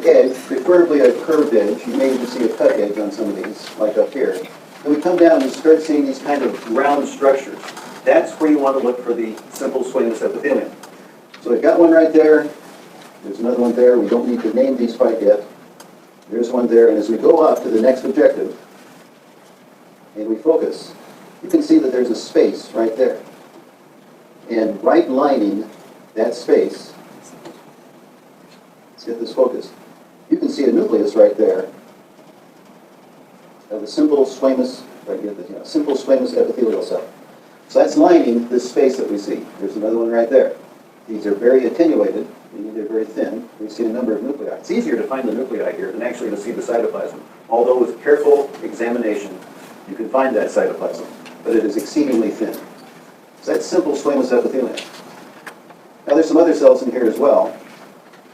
an edge, preferably a curved edge. You may even see a cut edge on some of these, like up here. And we come down and start seeing these kind of round structures. That's where you want to look for the simple squamous epithelium. So we've got one right there. There's another one there. We don't need to name these quite yet. There's one there. And as we go up to the next objective, and we focus, you can see that there's a space right there. And right lining that space, let's get this focused, you can see a nucleus right there of a simple squamous, simple squamous epithelial cell. So that's lining this space that we see. There's another one right there. These are very attenuated, meaning they're very thin. We see a number of nuclei. It's easier to find the nuclei here than actually to see the cytoplasm. Although with careful examination, you can find that cytoplasm, but it is exceedingly thin. So that's simple squamous epithelium. Now there's some other cells in here as well,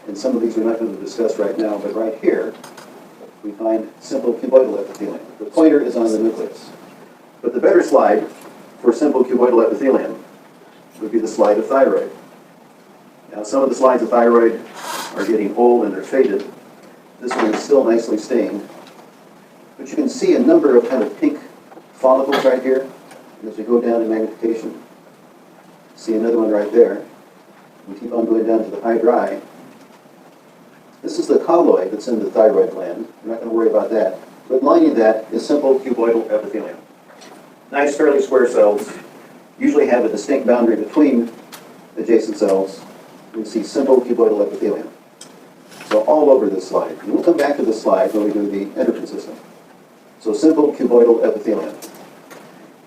and some of these we're not going to discuss right now, but right here we find simple cuboidal epithelium. The pointer is on the nucleus. But the better slide for simple cuboidal epithelium would be the slide of thyroid. Now some of the slides of thyroid are getting old and they're faded. This one is still nicely stained. But you can see a number of kind of pink follicles right here. And as we go down in magnification, see another one right there. We keep on going down to the hydri. This is the colloid that's in the thyroid gland. We're not going to worry about that. But lining that is simple cuboidal epithelium. Nice, fairly square cells. Usually have a distinct boundary between adjacent cells. We see simple cuboidal epithelium. So all over this slide. And we'll come back to this slide when we do the endocrine system. So simple cuboidal epithelium.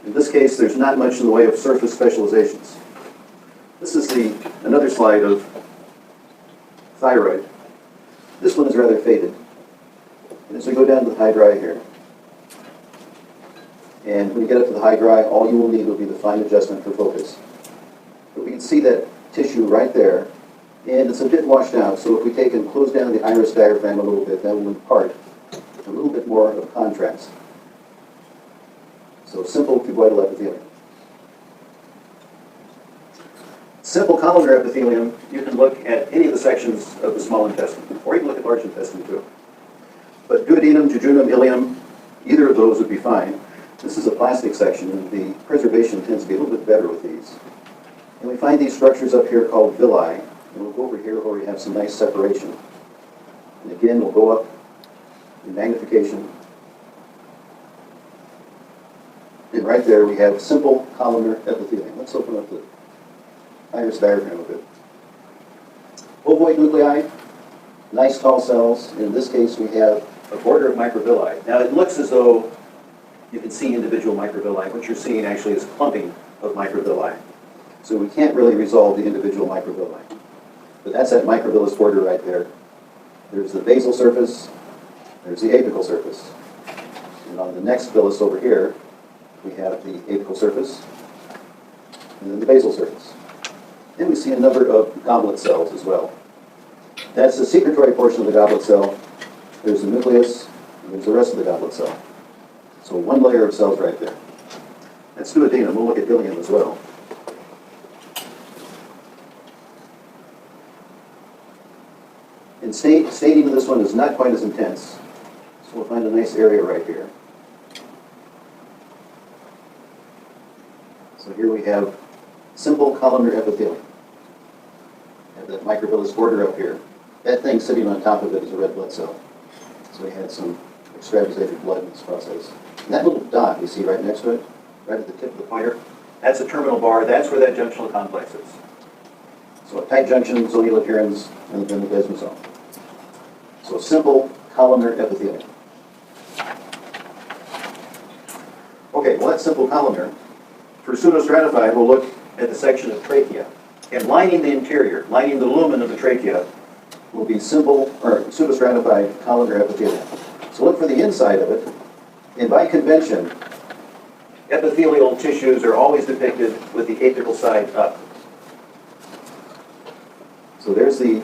In this case, there's not much in the way of surface specializations. This is another slide of thyroid. This one is rather faded. And as we go down to the hydri here, and when you get up to the hydri, all you will need will be the fine adjustment for focus. But we can see that tissue right there, and it's a bit washed out, so if we take and close down the iris diaphragm a little bit, that will impart a little bit more of contrast. So simple cuboidal epithelium. Simple columnar epithelium, you can look at any of the sections of the small intestine, or you can look at large intestine too. But duodenum, jejunum, ileum, either of those would be fine. This is a plastic section, and the preservation tends to be a little bit better with these. And we find these structures up here called villi, and we'll go over here where we have some nice separation. And again, we'll go up in magnification. And right there we have simple columnar epithelium. Let's open up the iris diaphragm a bit. Ovoid nuclei, nice tall cells. In this case we have a border of microvilli. Now it looks as though you can see individual microvilli. What you're seeing actually is clumping of microvilli. So we can't really resolve the individual microvilli. But that's that microvillus border right there. There's the basal surface, there's the apical surface. And on the next villus over here, we have the apical surface, and then the basal surface. And we see a number of goblet cells as well. That's the secretory portion of the goblet cell. There's the nucleus, and there's the rest of the goblet cell. So one layer of cells right there. That's duodenum. We'll look at ileum as well. And staining of this one is not quite as intense. So we'll find a nice area right here. So here we have simple columnar epithelium. Have that microvillus border up here. That thing sitting on top of it is a red blood cell. So we had some extravasated blood in this process. And that little dot you see right next to it, right at the tip of the pointer, that's a terminal bar. That's where that junctional complex is. So a tight junction, zonular appearance, and then the desmosome. So simple columnar epithelium. Okay, well that's simple columnar. For pseudostratified, we'll look at the section of trachea. And lining the interior, lining the lumen of the trachea, will be simple, or pseudostratified columnar epithelium. So look for the inside of it. And by convention, epithelial tissues are always depicted with the apical side up. So there's the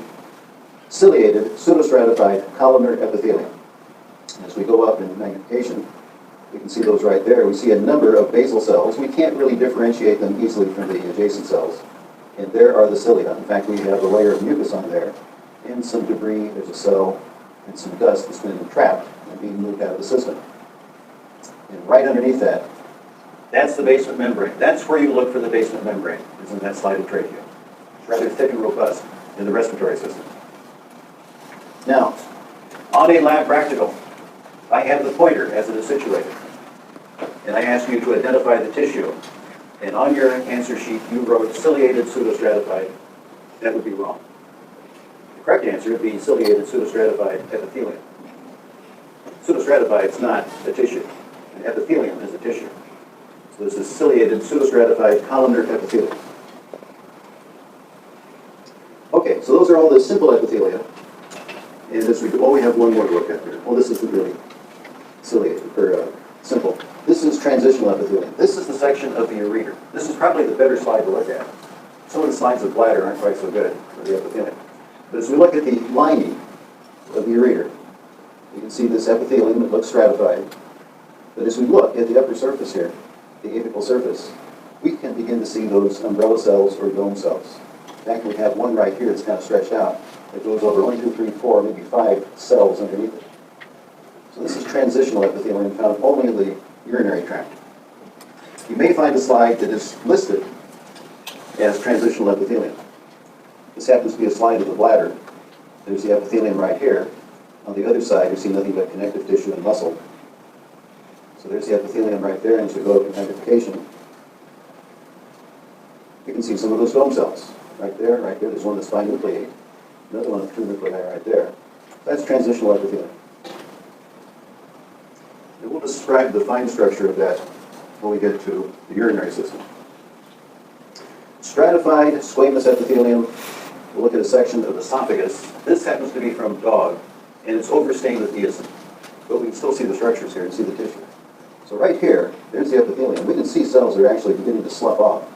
ciliated, pseudostratified columnar epithelium. As we go up in magnification, we can see those right there. We see a number of basal cells. We can't really differentiate them easily from the adjacent cells. And there are the cilia. In fact, we have a layer of mucus on there and some debris. There's a cell. and some dust that's been trapped and being moved out of the system. And right underneath that, that's the basement membrane. That's where you look for the basement membrane, is in that slide of trachea. It's rather thick and robust in the respiratory system. Now, on a lab practical, I have the pointer as it is situated. And I ask you to identify the tissue. And on your answer sheet, you wrote ciliated pseudostratified. That would be wrong. The correct answer would be ciliated pseudostratified epithelium. Pseudostratified is not a tissue. An epithelium is a tissue. So this is ciliated pseudostratified columnar epithelium. Okay, so those are all the simple epithelia. And this we have one more to look at here. Well, this isn't really ciliated, or simple. This is transitional epithelium. This is the section of the ureter. This is probably the better slide to look at. Some of the slides of bladder aren't quite so good for the epithelium. But as we look at the lining of the ureter, you can see this epithelium that looks stratified. But as we look at the upper surface here, the apical surface, we can begin to see those umbrella cells or dome cells. In fact, we have one right here that's kind of stretched out. It goes over 1, 2, 3, 4, maybe 5 cells underneath it. So this is transitional epithelium found only in the urinary tract. You may find a slide that is listed as transitional epithelium. This happens to be a slide of the bladder. There's the epithelium right here. On the other side, you see nothing but connective tissue and muscle. So there's the epithelium right there, and as we go to magnification, you can see some of those dome cells. Right there, right there. There's one that's binucleate. Another one with 2 nuclei right there. That's transitional epithelium. And we'll describe the fine structure of that when we get to the urinary system. Stratified squamous epithelium. We'll look at a section of the esophagus. This happens to be from dog, and it's overstained with eosin. But we can still see the structures here and see the tissue. So right here, there's the epithelium. We can see cells that are actually beginning to slough off.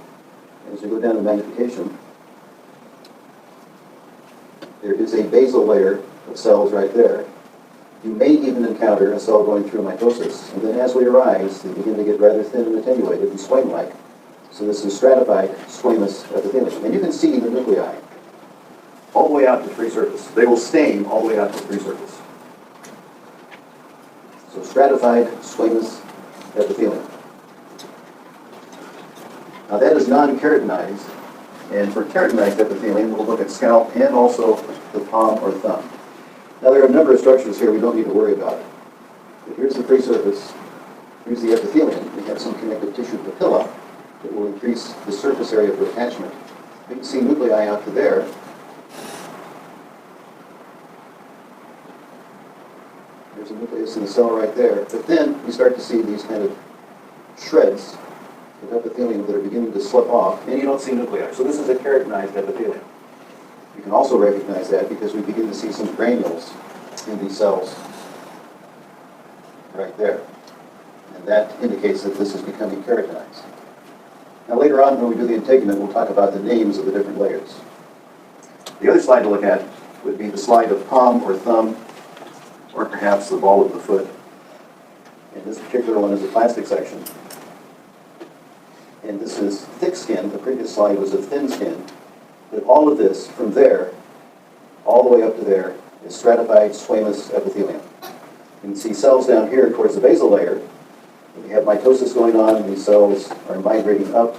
And as we go down to magnification, there is a basal layer of cells right there. You may even encounter a cell going through mitosis. And then as we arise, they begin to get rather thin and attenuated and squame-like. So this is stratified squamous epithelium. And you can see the nuclei all the way out to the free surface. They will stain all the way out to the free surface. So stratified squamous epithelium. Now that is non-keratinized. And for keratinized epithelium, we'll look at scalp and also the palm or thumb. Now there are a number of structures here we don't need to worry about. But here's the free surface. Here's the epithelium. We have some connective tissue papilla that will increase the surface area for attachment. You can see nuclei out to there. There's a nucleus in the cell right there. But then we start to see these kind of shreds of epithelium that are beginning to slip off, and you don't see nuclei. So this is a keratinized epithelium. You can also recognize that because we begin to see some granules in these cells right there. And that indicates that this is becoming keratinized. Now later on when we do the integument, we'll talk about the names of the different layers. The other slide to look at would be the slide of palm or thumb, or perhaps the ball of the foot. And this particular one is a plastic section. And this is thick skin. The previous slide was of thin skin. But all of this, from there, all the way up to there, is stratified squamous epithelium. You can see cells down here towards the basal layer. We have mitosis going on, and these cells are migrating up.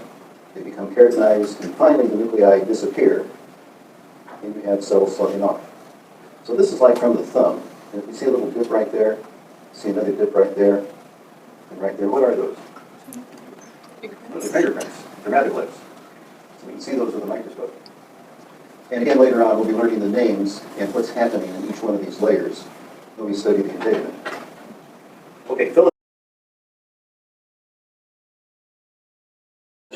They become keratinized, and finally the nuclei disappear, and you have cells sloughing off. So this is like from the thumb. And if you see a little dip right there, see another dip right there, and right there, what are those? Those are fingerprints, dermatoglyphs. So we can see those with a microscope. And again, later on, we'll be learning the names and what's happening in each one of these layers when we study the integument. Okay,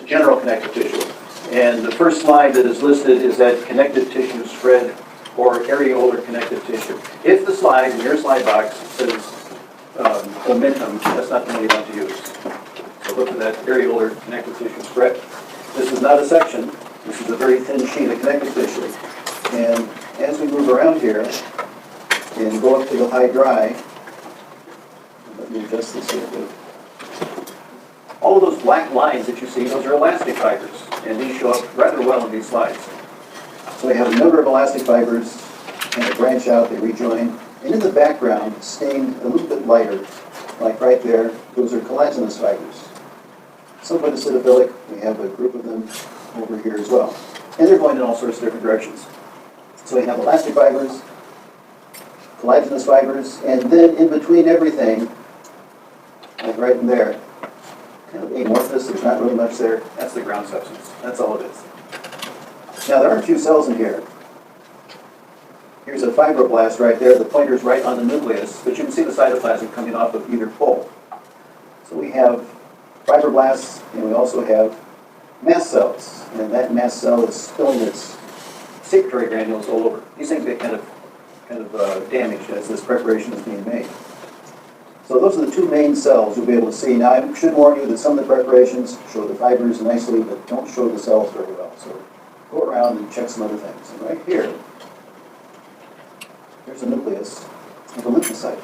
general connective tissue. And the first slide that is listed is that connective tissue spread or areolar connective tissue. If the slide in your slide box says omentum, that's not the one you want to use. So look at that areolar connective tissue spread. This is not a section. This is a very thin sheet of connective tissue. And as we move around here and go up to the high dry, let me adjust this here a bit. All of those black lines that you see, those are elastic fibers. And these show up rather well in these slides. So we have a number of elastic fibers, and they branch out, they rejoin, And in the background, stained a little bit lighter, like right there, those are collagenous fibers. Somewhat acidophilic, we have a group of them over here as well. And they're going in all sorts of different directions. So we have elastic fibers, collagenous fibers, and then in between everything, like right in there, kind of amorphous, there's not really much there. That's the ground substance. That's all it is. Now there are a few cells in here. Here's a fibroblast right there. The pointer's right on the nucleus, but you can see the cytoplasm coming off of either pole. So we have fibroblasts, and we also have mast cells. And that mast cell is spilling its secretory granules all over. These things get kind of damaged as this preparation is being made. So those are the two main cells you'll be able to see. Now I should warn you that some of the preparations show the fibers nicely, but don't show the cells very well. So go around and check some other things. And right here, there's a nucleus of a lymphocyte.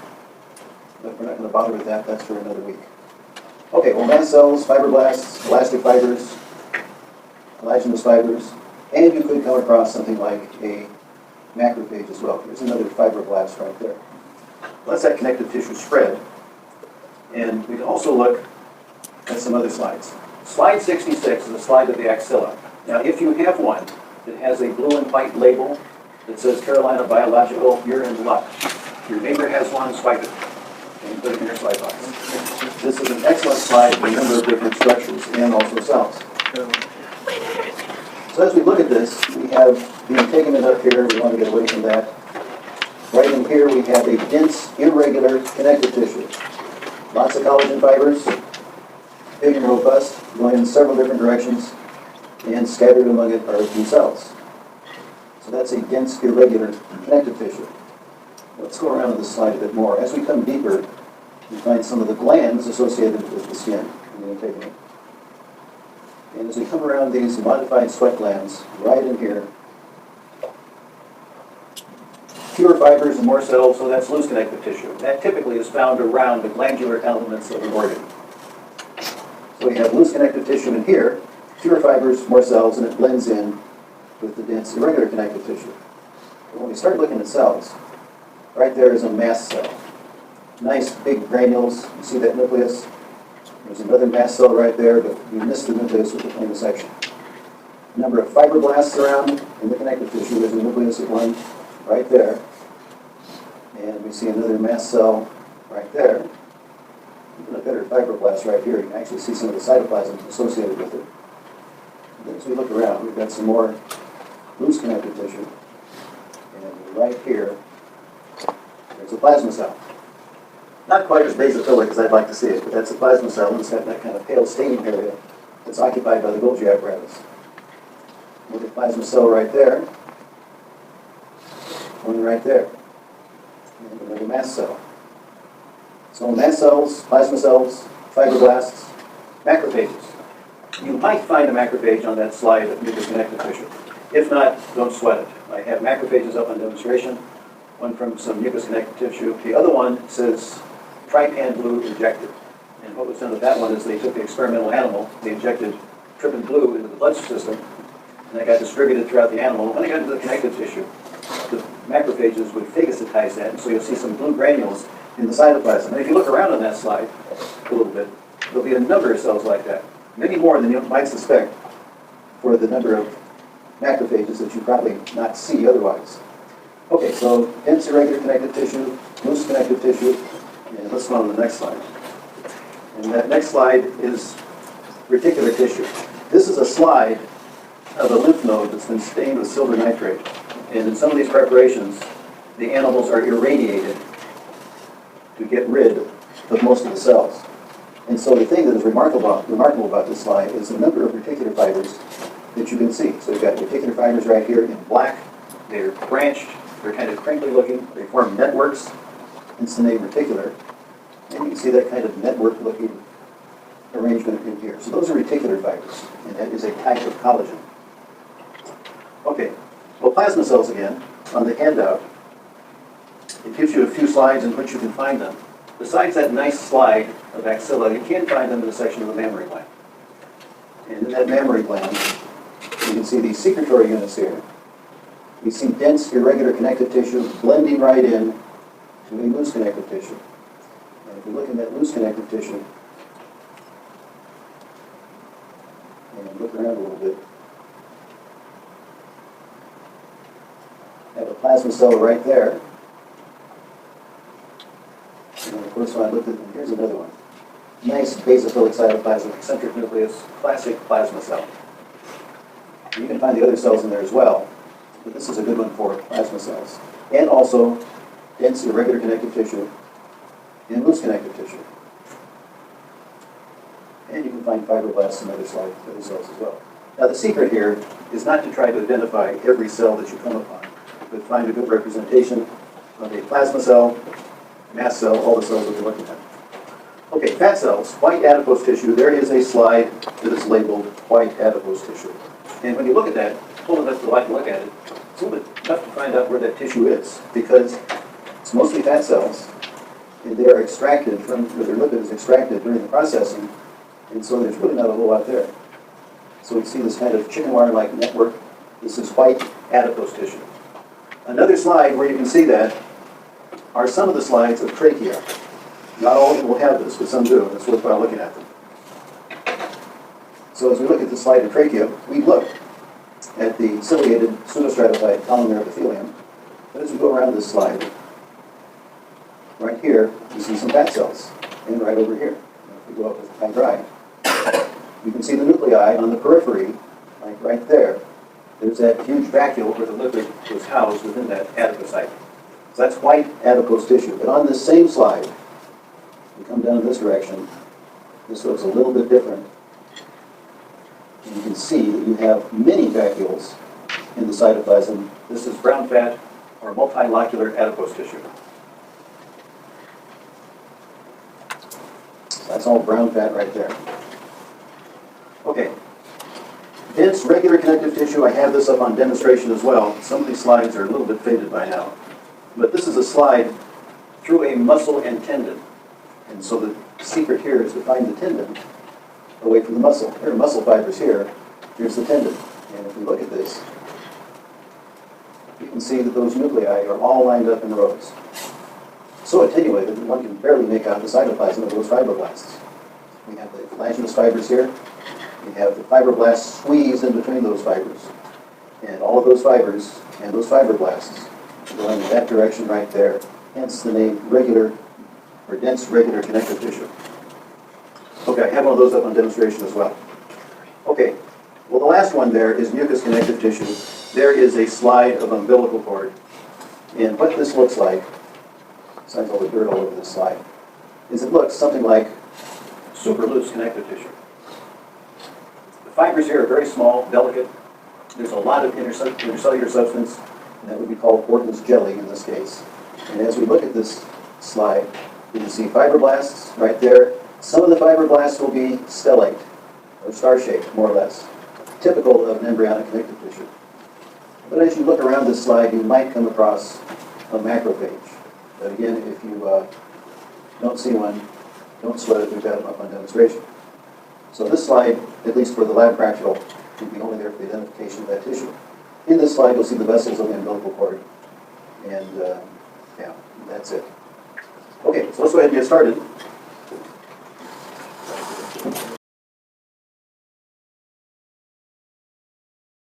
But we're not going to bother with that. That's for another week. Okay, well, mast cells, fibroblasts, elastic fibers, collagenous fibers, and you could come across something like a macrophage as well. There's another fibroblast right there. Let's that connective tissue spread. And we can also look at some other slides. Slide 66 is a slide of the axilla. Now, if you have one that has a blue and white label that says Carolina Biological, you're in luck. Your neighbor has one, swipe it, and put it in your slide box. This is an excellent slide for a number of different structures and also cells. So as we look at this, we have the integument up here. We want to get away from that. Right in here, we have a dense, irregular connective tissue. Lots of collagen fibers, big and robust, going in several different directions, and scattered among it are a few cells. So that's a dense, irregular connective tissue. Let's go around to this slide a bit more. As we come deeper, we find some of the glands associated with the skin in the integument. And as we come around these modified sweat glands, right in here, fewer fibers and more cells, so that's loose connective tissue. That typically is found around the glandular elements of an organ. So we have loose connective tissue in here, fewer fibers, more cells, and it blends in with the dense irregular connective tissue. But when we start looking at cells, right there is a mast cell. Nice big granules. You see that nucleus? There's another mast cell right there, but we missed the nucleus with the plain section. Number of fibroblasts around in the connective tissue. There's a nucleus of one right there. And we see another mast cell right there. Even a better fibroblast right here. You can actually see some of the cytoplasm associated with it. And then as we look around, we've got some more loose connective tissue. And right here, there's a plasma cell. Not quite as basophilic as I'd like to see it, but that's a plasma cell, and it's got that kind of pale staining area that's occupied by the Golgi apparatus. Another plasma cell right there. One right there. And another mast cell. So mast cells, plasma cells, fibroblasts, macrophages. You might find a macrophage on that slide of mucous connective tissue. If not, don't sweat it. I have macrophages up on demonstration. One from some mucous connective tissue. The other one says trypan blue injected. And what was done with that one is they took the experimental animal, they injected trypan blue into the blood system, and that got distributed throughout the animal. When they got into the connective tissue, the macrophages would phagocytize that, and so you'll see some blue granules in the cytoplasm. And if you look around on that slide a little bit, there'll be a number of cells like that. Many more than you might suspect for the number of macrophages that you probably not see otherwise. Okay, so dense irregular connective tissue, loose connective tissue, and let's go on to the next slide. And that next slide is reticular tissue. This is a slide of a lymph node that's been stained with silver nitrate. And in some of these preparations, the animals are irradiated to get rid of most of the cells. And so the thing that is remarkable about this slide is the number of reticular fibers that you can see. So you've got reticular fibers right here in black. They're branched. They're kind of crinkly looking. They form networks. Hence the name reticular. And you can see that kind of network looking arrangement in here. So those are reticular fibers. And that is a type of collagen. Okay. Well, plasma cells again, on the handout, it gives you a few slides in which you can find them. Besides that nice slide of axilla, you can find them in a section of the mammary gland. And in that mammary gland, you can see these secretory units here. You see dense, irregular connective tissue blending right in to a loose connective tissue. And if we look in that loose connective tissue, and look around a little bit, I have a plasma cell right there. And of course, when I looked at them, here's another one. Nice basophilic cytoplasm, eccentric nucleus, classic plasma cell. You can find the other cells in there as well, but this is a good one for plasma cells. And also dense irregular connective tissue and loose connective tissue. And you can find fibroblasts and other cells as well. Now the secret here is not to try to identify every cell that you come upon, but find a good representation of a plasma cell, mast cell, all the cells that we're looking at. Okay, fat cells, white adipose tissue. There is a slide that is labeled white adipose tissue. And when you look at that, pull enough to light and look at it, it's a little bit tough to find out where that tissue is because it's mostly fat cells, and they are extracted from, or their lipid is extracted during the processing, and so there's really not a whole lot there. So we see this kind of chicken wire-like network. This is white adipose tissue. Another slide where you can see that are some of the slides of trachea. Not all of them will have this, but some do, and it's worthwhile looking at them. So as we look at the slide of trachea, we look at the ciliated pseudostratified columnar epithelium. But as we go around this slide, right here, you see some fat cells, and right over here. If we go up with high dry, you can see the nuclei on the periphery, like right there. There's that huge vacuole where the lipid was housed within that adipocyte. So that's white adipose tissue. But on this same slide, we come down in this direction, this looks a little bit different. And you can see that you have many vacuoles in the cytoplasm. This is brown fat or multilocular adipose tissue. So that's all brown fat right there. Okay. Dense regular connective tissue, I have this up on demonstration as well. Some of these slides are a little bit faded by now. But this is a slide through a muscle and tendon. And so the secret here is to find the tendon away from the muscle. There are muscle fibers here. Here's the tendon. And if we look at this, you can see that those nuclei are all lined up in rows. So attenuated that one can barely make out the cytoplasm of those fibroblasts. We have the collagenous fibers here. We have the fibroblasts squeezed in between those fibers. And all of those fibers and those fibroblasts are going in that direction right there. Hence the name regular or dense regular connective tissue. Okay, I have one of those up on demonstration as well. Okay, well the last one there is mucous connective tissue. There is a slide of umbilical cord. And what this looks like, besides all the dirt all over this slide, is it looks something like super loose connective tissue. The fibers here are very small, delicate. There's a lot of intercellular substance, and that would be called Orton's jelly in this case. And as we look at this slide, you can see fibroblasts right there. Some of the fibroblasts will be stellate, or star-shaped, more or less, typical of an embryonic connective tissue. But as you look around this slide, you might come across a macrophage. But again, if you don't see one, don't sweat it, we've got them up on demonstration. So this slide, at least for the lab practical, will be only there for the identification of that tissue. In this slide, you'll see the vessels of the umbilical cord. And yeah, that's it. Okay, so let's go ahead and get started.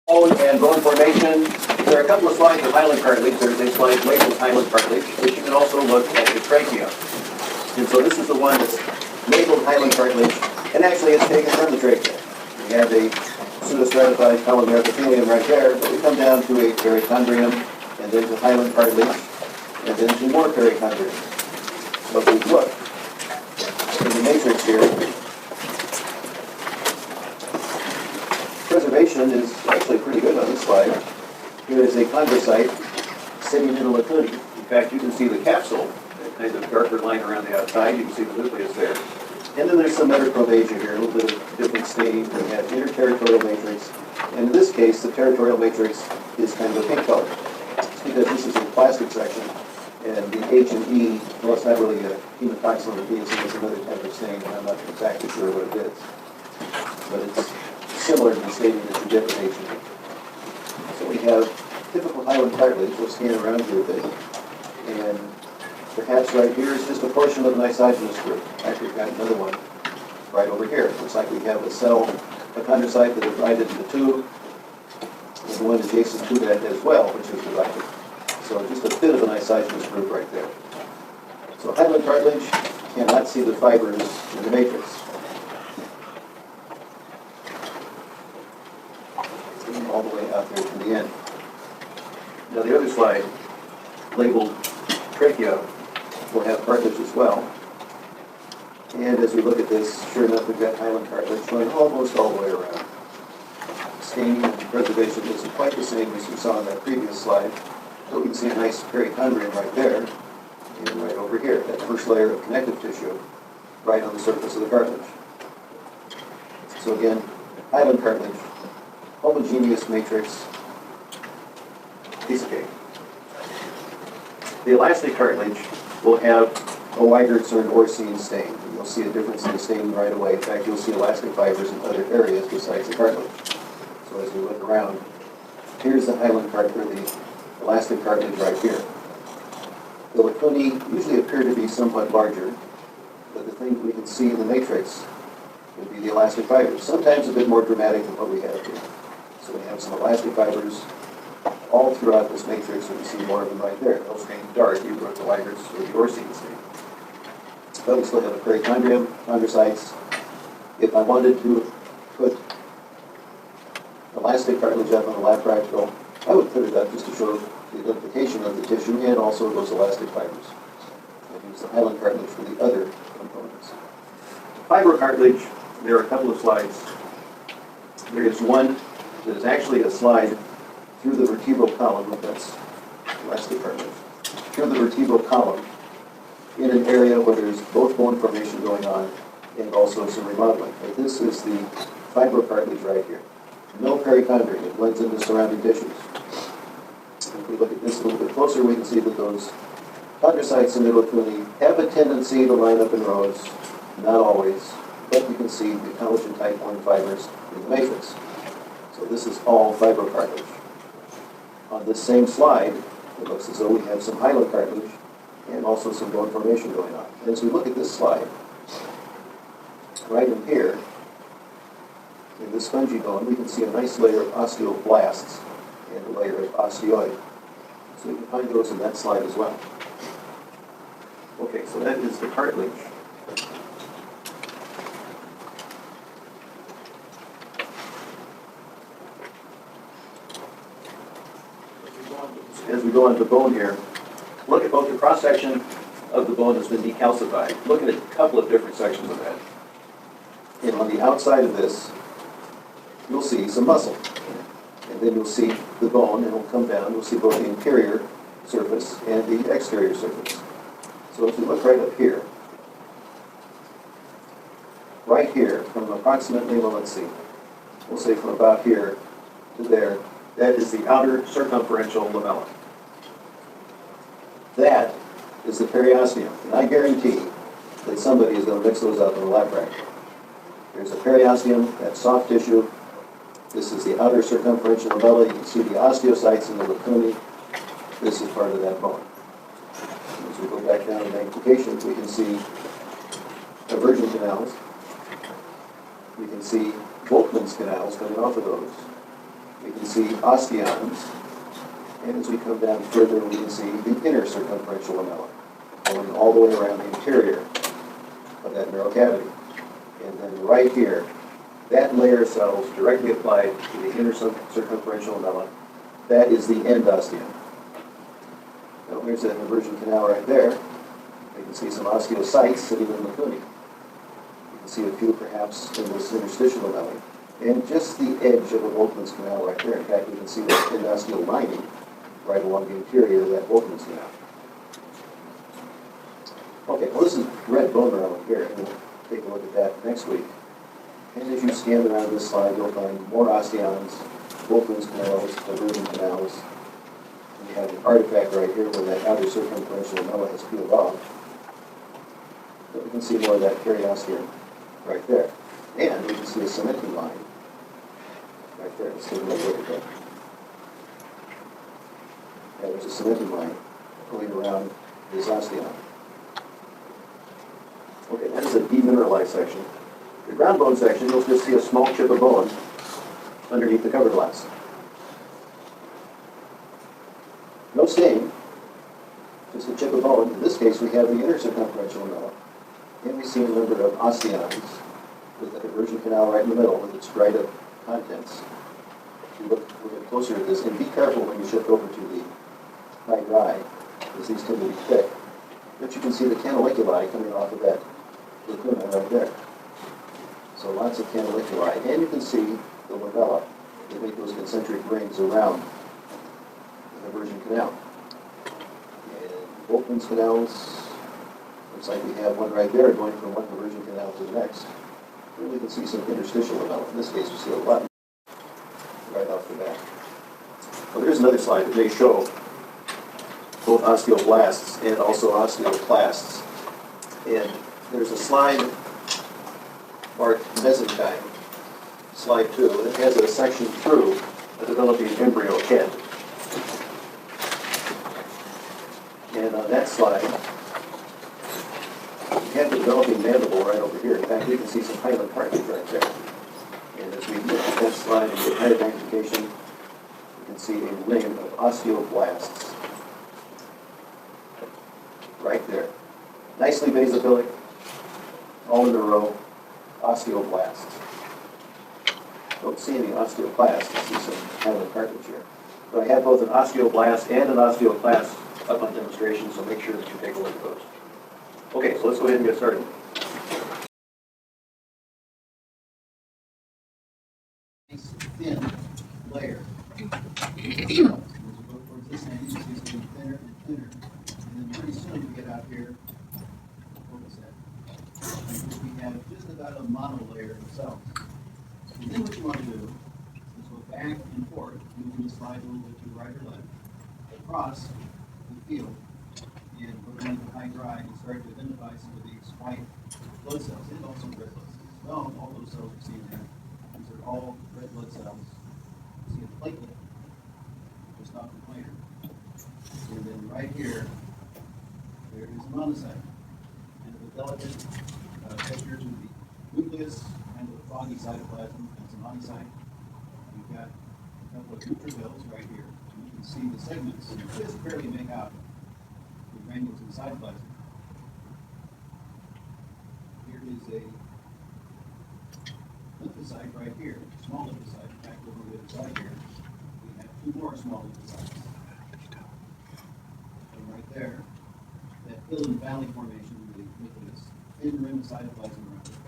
Bone and bone formation. There are a couple of slides of hyaline cartilage. There's a slide labeled hyaline cartilage, but you can also look at the trachea. And so this is the one that's labeled hyaline cartilage, and actually it's taken from the trachea. We have a pseudostratified columnar epithelium right there, but we come down to a perichondrium, and there's a hyaline cartilage, and then two more perichondrium. So if we look in the matrix here, preservation is actually pretty good on this slide. Here is a chondrocyte sitting in a lacunae. In fact, you can see the capsule, that kind of darker line around the outside. You can see the nucleus there. And then there's some metaprovagia here, a little bit of different staining. We have interterritorial matrix. And in this case, the territorial matrix is kind of a pink color. It's because this is a plastic section. And the H and E, well, it's not really a hematoxylin or PSC, it's another type of stain, and I'm not exactly sure what it is. But it's similar to the staining that you get with H and E. So we have typical hyaline cartilage. We'll scan around here a bit. And Perhaps right here is just a portion of an isogeny group. Actually, we've got another one right over here. It looks like we have a cell, a chondrocyte that is divided into two, and one adjacent to that as well, which is divided. So just a bit of an isogeny group right there. So hyaline cartilage cannot see the fibers in the matrix. All the way out there to the end. Now the other slide, labeled trachea, will have cartilage as well. And as we look at this, sure enough, we've got hyaline cartilage going almost all the way around. Staining and preservation isn't quite the same as we saw in that previous slide, but we can see a nice perichondrium right there, and right over here, that first layer of connective tissue, right on the surface of the cartilage. So again, hyaline cartilage, homogeneous matrix, piece of cake. The elastic cartilage will have a Weigert's or an Orsine stain. You'll see a difference in the stain right away. In fact, you'll see elastic fibers in other areas besides the cartilage. So as we look around, here's the hyaline cartilage, or the elastic cartilage right here. The lacunae usually appear to be somewhat larger, but the things we can see in the matrix would be the elastic fibers, sometimes a bit more dramatic than what we have here. So we have some elastic fibers all throughout this matrix, and we see more of them right there. Those stained dark, either with the Weigert's or the Orsine stain. But we still have a perichondrium, chondrocytes. If I wanted to put elastic cartilage up on the lab practical, I would put it up just to show the identification of the tissue and also those elastic fibers. And use the hyaline cartilage for the other components. Fibrocartilage, there are a couple of slides. There is one that is actually a slide through the vertebral column, that's elastic cartilage, through the vertebral column in an area where there's both bone formation going on and also some remodeling. But this is the fibrocartilage right here. No perichondrium, it blends into surrounding tissues. If we look at this a little bit closer, we can see that those chondrocytes and lacunae have a tendency to line up in rows, not always, but you can see the collagen type 1 fibers in the matrix. So this is all fibrocartilage. On this same slide, it looks as though we have some hyaline cartilage and also some bone formation going on. And as we look at this slide, right in here, in this spongy bone, we can see a nice layer of osteoblasts and a layer of osteoid. So we can find those in that slide as well. Okay, so that is the cartilage. As we go on to bone here, look at both the cross-section of the bone has been decalcified. Look at a couple of different sections of that. And on the outside of this, you'll see some muscle. And then you'll see the bone, and it'll come down. You'll see both the interior surface and the exterior surface. So if we look right up here, from approximately, well, let's see, we'll say from about here to there, that is the outer circumferential lamella. That is the periosteum. And I guarantee that somebody is going to mix those up in the lab practical. There's a periosteum, that's soft tissue. This is the outer circumferential lamella. You can see the osteocytes and the lacunae. This is part of that bone. As we go back down to magnification, we can see aversion canals. We can see Volkmann's canals coming off of those. We can see osteons. And as we come down further, we can see the inner circumferential lamella, going all the way around the interior of that narrow cavity. And then right here, that layer of cells directly applied to the inner circumferential lamella, that is the endosteum. Now here's that aversion canal right there. You can see some osteocytes sitting in the lacunae. You can see a few perhaps in this interstitial lamella. And just the edge of a Volkmann's canal right there. In fact, we can see that endosteal lining right along the interior of that Volkmann's canal. Okay, well this is red bone marrow here, and we'll take a look at that next week. And as you scan around this slide, you'll find more osteons, Volkmann's canals, aversion canals. And you have an artifact right here where that outer circumferential lamella has peeled off. But we can see more of that periosteum right there. And we can see a cementing line right there. Let's take a look at that. Yeah, there's a cementing line going around this osteon. Okay, that is a demineralized section. The ground bone section, you'll just see a small chip of bone underneath the cover glass. No stain, just a chip of bone. In this case, we have the inner circumferential lamella, and we see a number of osteons with the conversion canal right in the middle with its dried up contents. If you look a little bit closer at this, and be careful when you shift over to the high dry, because these tend to be thick. But you can see the canaliculi coming off of that lacuna right there. So lots of canaliculi, and you can see the lamella that make those concentric rings around the conversion canal. And Volkmann's canals, looks like we have one right there going from one conversion canal to the next. And we can see some interstitial lamella. In this case, we see a lot right off the bat. Well, there's another slide that may show both osteoblasts and also osteoclasts. And there's a slide marked mesenchyme, slide 2, and it has a section through a developing embryo head. And on that slide, we have the developing mandible right over here. In fact, we can see some hyaline cartilage right there. And as we look at that slide and get higher magnification, you can see a ring of osteoblasts right there. Nicely basophilic, all in a row, osteoblasts. Don't see any osteoclasts, I see some hyaline cartilage here. But I have both an osteoblast and an osteoclast up on demonstration, so make sure that you take a look at those. Okay, so let's go ahead and get started. Nice thin layer. As we go towards this end, you see it's getting thinner and thinner. And then pretty soon we get out here, focus that, we have just about a monolayer of cells. And then what you want to do is go back and forth, moving the slide a little bit to the right or left, across the field, and go down to the high dry and start to identify some of these white blood cells and also red blood cells. Well, all those cells are seen there. These are all red blood cells. You see a platelet just off the planer. And then right here, there is a monocyte. And the delicate texture to the nucleus and the foggy cytoplasm. That's a monocyte. You've got a couple of neutrophils right here. And you can see the segments. And just barely make out the granules in the cytoplasm. Here is a lymphocyte right here, small lymphocyte. In fact, over to the side here, we have two more small lymphocytes. And right there, that hill and valley formation of the nucleus, thin rim of cytoplasm around it.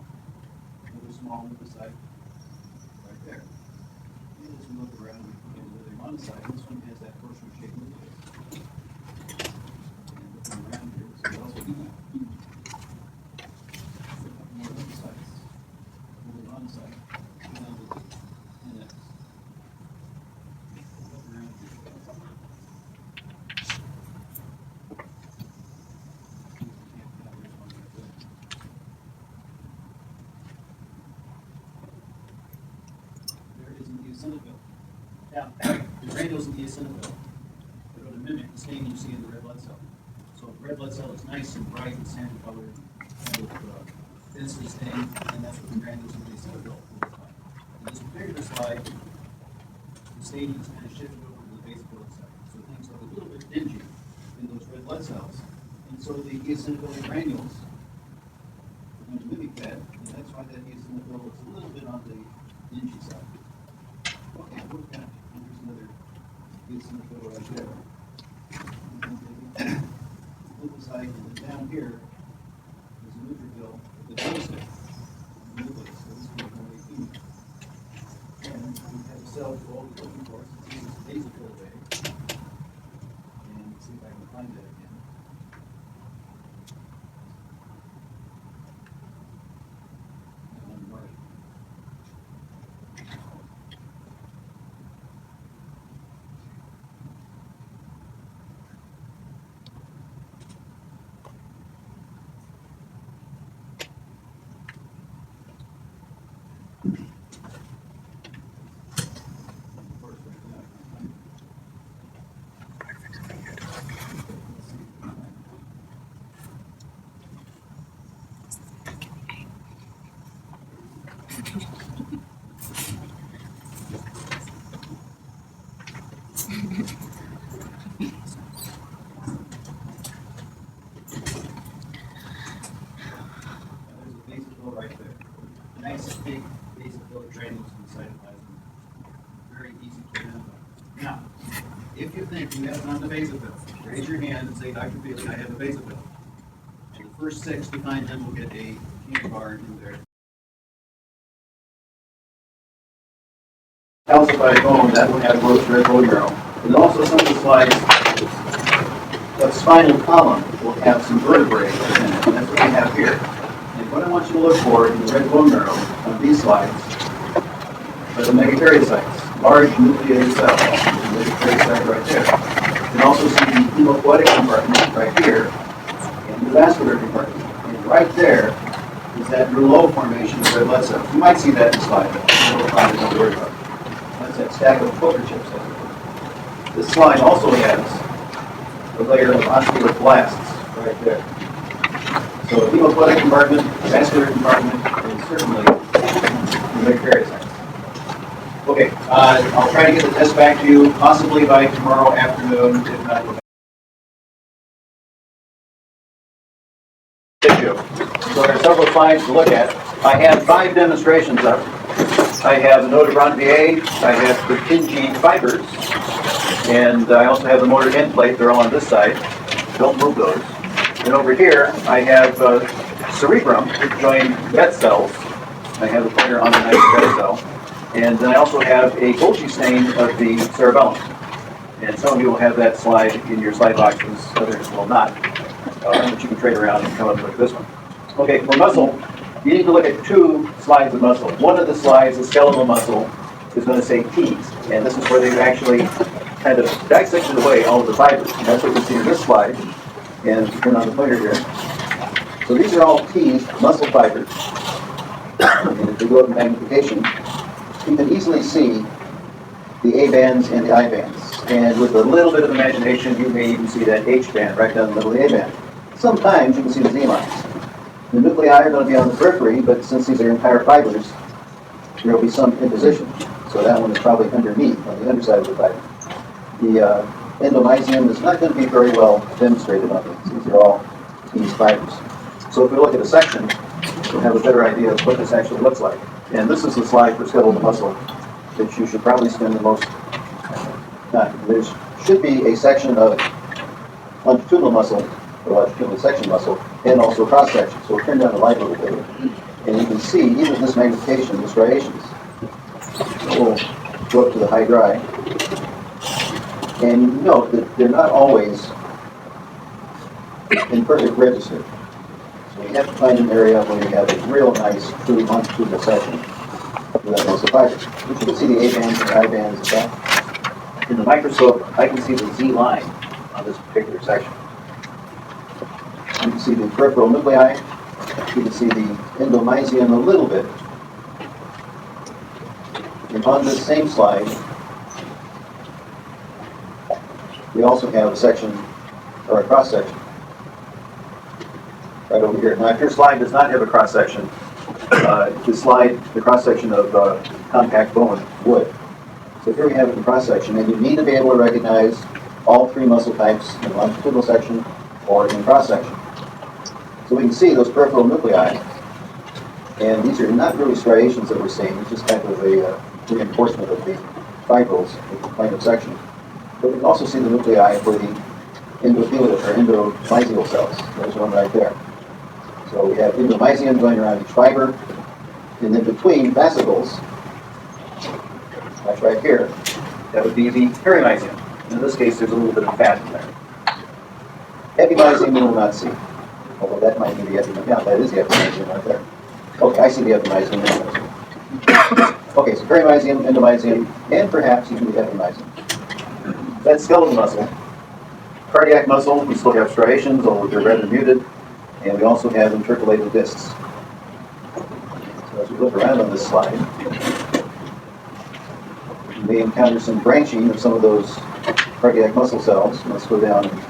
Another small lymphocyte right there. And as we look around, we find another monocyte. This one has that horseshoe-shaped nucleus. And looking around here, so we also do that. More lymphocytes. Another monocyte. Down to the NX. Look around here. There is an eosinophil. Now, the granules in the eosinophil are going to mimic the stain you see in the red blood cell. So a red blood cell is nice and bright and sandy colored, kind of densely stained, and that's what the granules in the eosinophil will look like. In this particular slide, the staining is kind of shifted over to the basophilic side. So things look a little bit dingy in those red blood cells. And so the eosinophilic granules are going to mimic that, and that's why that eosinophil is a little bit on the dingy side. Okay, we've got, here's another eosinophil right there. Lymphocyte, and then down here is a neutrophil with a dosage in the nucleus. So this is going to be and we have a cell we're always looking for, since this is basophil bay. And let's see if I can find that again. Right. Of course, right now, let's see. ribosome and cytoplasm. Very easy to identify. Now, if you think you have an basophil, raise your hand and say, Dr. Feely, I have a basophil. And the first 6 to find him will get a candy bar in there. Calcified bone, that will have growth red bone marrow. And also some of the slides of spinal column will have some vertebrae in it, and that's what we have here. And what I want you to look for in the red bone marrow on these slides are the megakaryocytes, large nucleated cells. The megakaryocyte right there. You can also see the hemopoietic compartment right here, and the vascular compartment. And right there is that rouleau formation of red blood cells. You might see that in the slide, but don't worry about it. That's that stack of poker chips. This slide also has a layer of osteoblasts right there. So hemopoietic compartment, vascular compartment, and certainly the megakaryocytes. Okay, I'll try to get the test back to you possibly by tomorrow afternoon, if not. Tissue. So there are several slides to look at. I have 5 demonstrations up. I have the node of Ranvier, I have Purkinje fibers, and I also have the motor end plate. They're all on this side. Don't move those. And over here, I have cerebrum, joined red cells. I have a pointer on the nice red cell. And then I also have a Golgi stain of the cerebellum. And some of you will have that slide in your slide boxes, others will not. But you can trade around and come up with this one. Okay, for muscle, you need to look at 2 slides of muscle. One of the slides, the skeletal muscle, is going to say T's. And this is where they've actually kind of dissected away all of the fibers. And that's what you see in this slide. And turn on the pointer here. So these are all T's, muscle fibers. And if we go to magnification, you can easily see the A bands and the I bands. And with a little bit of imagination, you may even see that H band right down the middle of the A band. Sometimes you can see the Z lines. The nuclei are going to be on the periphery, but since these are entire fibers, there will be some imposition. So that one is probably underneath, on the underside of the fiber. The endomysium is not going to be very well demonstrated on these. These are all these fibers. So if we look at a section, we'll have a better idea of what this actually looks like. And this is the slide for skeletal muscle that you should probably spend the most time. There should be a section of longitudinal muscle, or longitudinal section muscle, and also cross section. So we'll turn down the light a little bit. And you can see, even with this magnification, the striations. So we'll go up to the high dry. And you note that they're not always in perfect register. So you have to find an area where you have a real nice, true longitudinal section with that muscle fiber. But you can see the A bands and the I bands and that. In the microscope, I can see the Z line on this particular section. You can see the peripheral nuclei. You can see the endomysium a little bit. And on this same slide, we also have a section, or a cross section, right over here. Now, if your slide does not have a cross section, the slide, the cross section of compact bone would. So here we have it in cross section, and you need to be able to recognize all 3 muscle types in longitudinal section or in cross section. So we can see those peripheral nuclei, and these are not really striations that we're seeing. It's just kind of a reinforcement of the fibrils with the plane of section. But we can also see the nuclei for the endothelial or endomysial cells. There's one right there. So we have endomysium going around each fiber, and then between fascicles, that's right here, that would be the perimysium. In this case, there's a little bit of fat in there. Epimysium you will not see, although that might be the epimysium. Yeah, that is the epimysium right there. Okay, I see the epimysium. Okay, so perimysium, endomysium, and perhaps even the epimysium. That's skeletal muscle. Cardiac muscle, we still have striations, although they're rather muted, and we also have intercalated discs. So as we look around on this slide, we may encounter some branching of some of those cardiac muscle cells. Let's go down and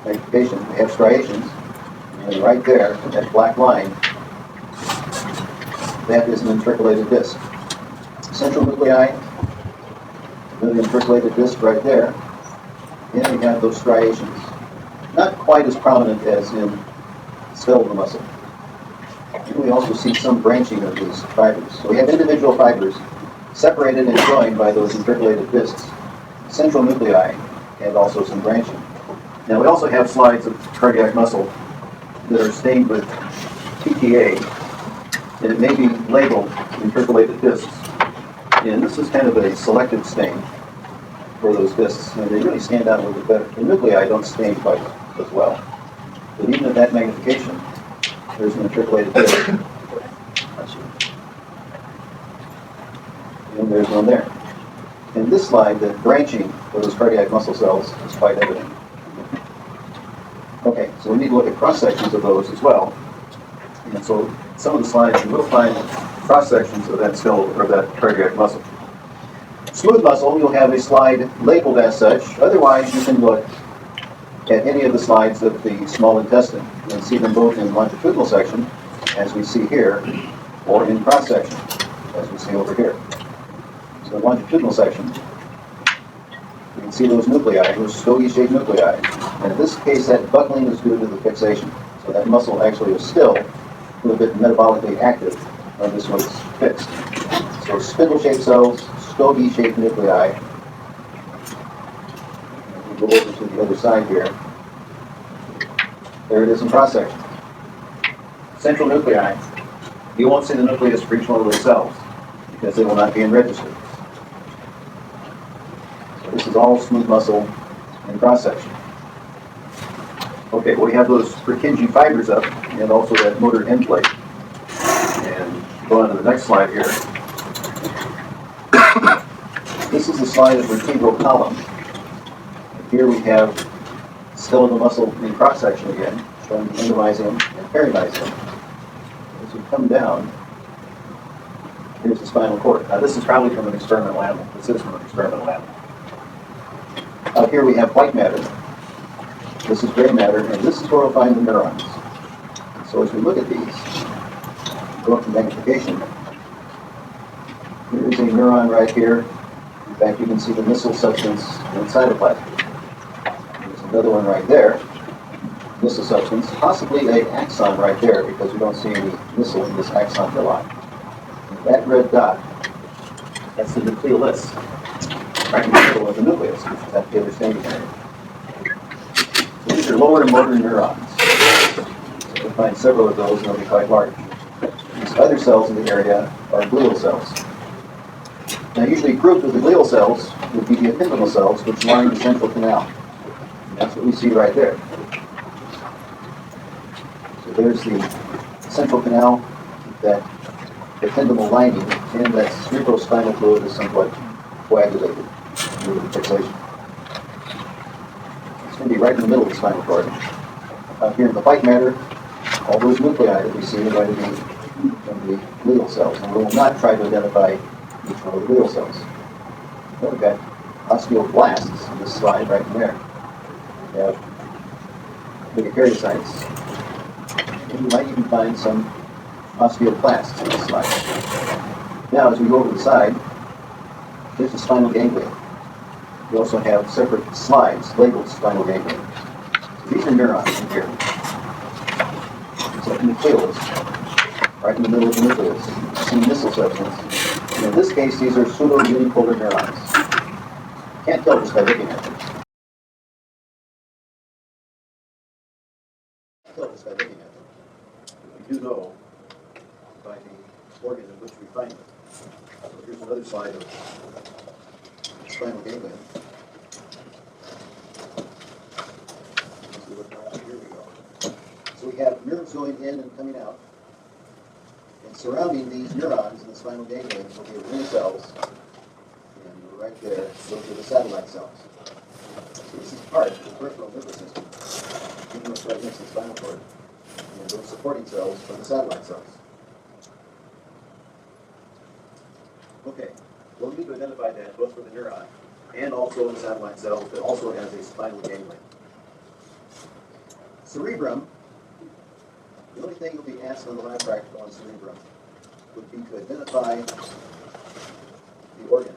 magnification. We have striations, and right there, that black line, that is an intercalated disc. Central nuclei, then the intercalated disc right there, and we have those striations. Not quite as prominent as in skeletal muscle. And we also see some branching of these fibers. So we have individual fibers separated and joined by those intercalated discs, central nuclei, and also some branching. Now we also have slides of cardiac muscle that are stained with TTA, and it may be labeled intercalated discs. And this is kind of a selective stain for those discs, and they really stand out a little bit better. The nuclei don't stain quite as well. But even at that magnification, there's an intercalated disc. And there's one there. In this slide, the branching of those cardiac muscle cells is quite evident. Okay, so we need to look at cross-sections of those as well. And so some of the slides you will find cross-sections of that skeletal or that cardiac muscle. Smooth muscle, you'll have a slide labeled as such. Otherwise, you can look at any of the slides of the small intestine and see them both in longitudinal section, as we see here, or in cross-section, as we see over here. So in longitudinal section, you can see those nuclei, those stogie-shaped nuclei. And in this case, that buckling is due to the fixation. So that muscle actually is still a little bit metabolically active when this was fixed. So spindle-shaped cells, stogie-shaped nuclei. And we go over to the other side here. There it is in cross-section. Central nuclei. You won't see the nucleus for each one of those cells because they will not be in register. So this is all smooth muscle in cross-section. Okay, well, we have those Purkinje fibers up and also that motor end plate. And go on to the next slide here. This is the slide of the vertebral column. Here we have skeletal muscle in cross-section again, showing the endomysium and perimysium. As we come down, here's the spinal cord. Now this is probably from an experimental animal. This is from an experimental animal. Out here we have white matter. This is gray matter, and this is where we'll find the neurons. So as we look at these, go up to magnification. Here is a neuron right here. In fact, you can see the missile substance in cytoplasm. There's another one right there, missile substance, possibly an axon right there because we don't see any missile in this axon villi. That red dot, that's the nucleolus, right in the middle of the nucleus, which is at the other staining area. So these are lower motor neurons. So you'll find several of those, and they'll be quite large. These other cells in the area are glial cells. Now, usually grouped with the glial cells would be the ependymal cells, which line the central canal. And that's what we see right there. So there's the central canal, that ependymal lining, and that cerebrospinal fluid is somewhat coagulated due to the fixation. It's going to be right in the middle of the spinal cord. Here in the white matter, all those nuclei that we see are going to be from the glial cells, and we will not try to identify each one of the glial cells. Well, we've got osteoblasts in this slide right in there. We have megakaryocytes. And you might even find some osteoclasts in this slide. Now, as we go over the side, there's the spinal ganglia. We also have separate slides labeled spinal ganglia. So these are neurons in here. So the nucleolus, right in the middle of the nucleus, some missile substance. And in this case, these are pseudo-unipolar neurons. Can't tell just by looking at them. We do know by the organ in which we find them. So here's another slide of spinal ganglia. Here we go. So we have nerves going in and coming out. And surrounding these neurons in the spinal ganglia will be ring cells. And right there, those are the satellite cells. So this is part of the peripheral nervous system. Even though right next to the spinal cord. And those supporting cells are the satellite cells. Okay, well, we need to identify that both for the neuron and also in the satellite cells, but also has a spinal ganglia. Cerebrum, the only thing you'll be asked on the lab practical on cerebrum would be to identify the organ.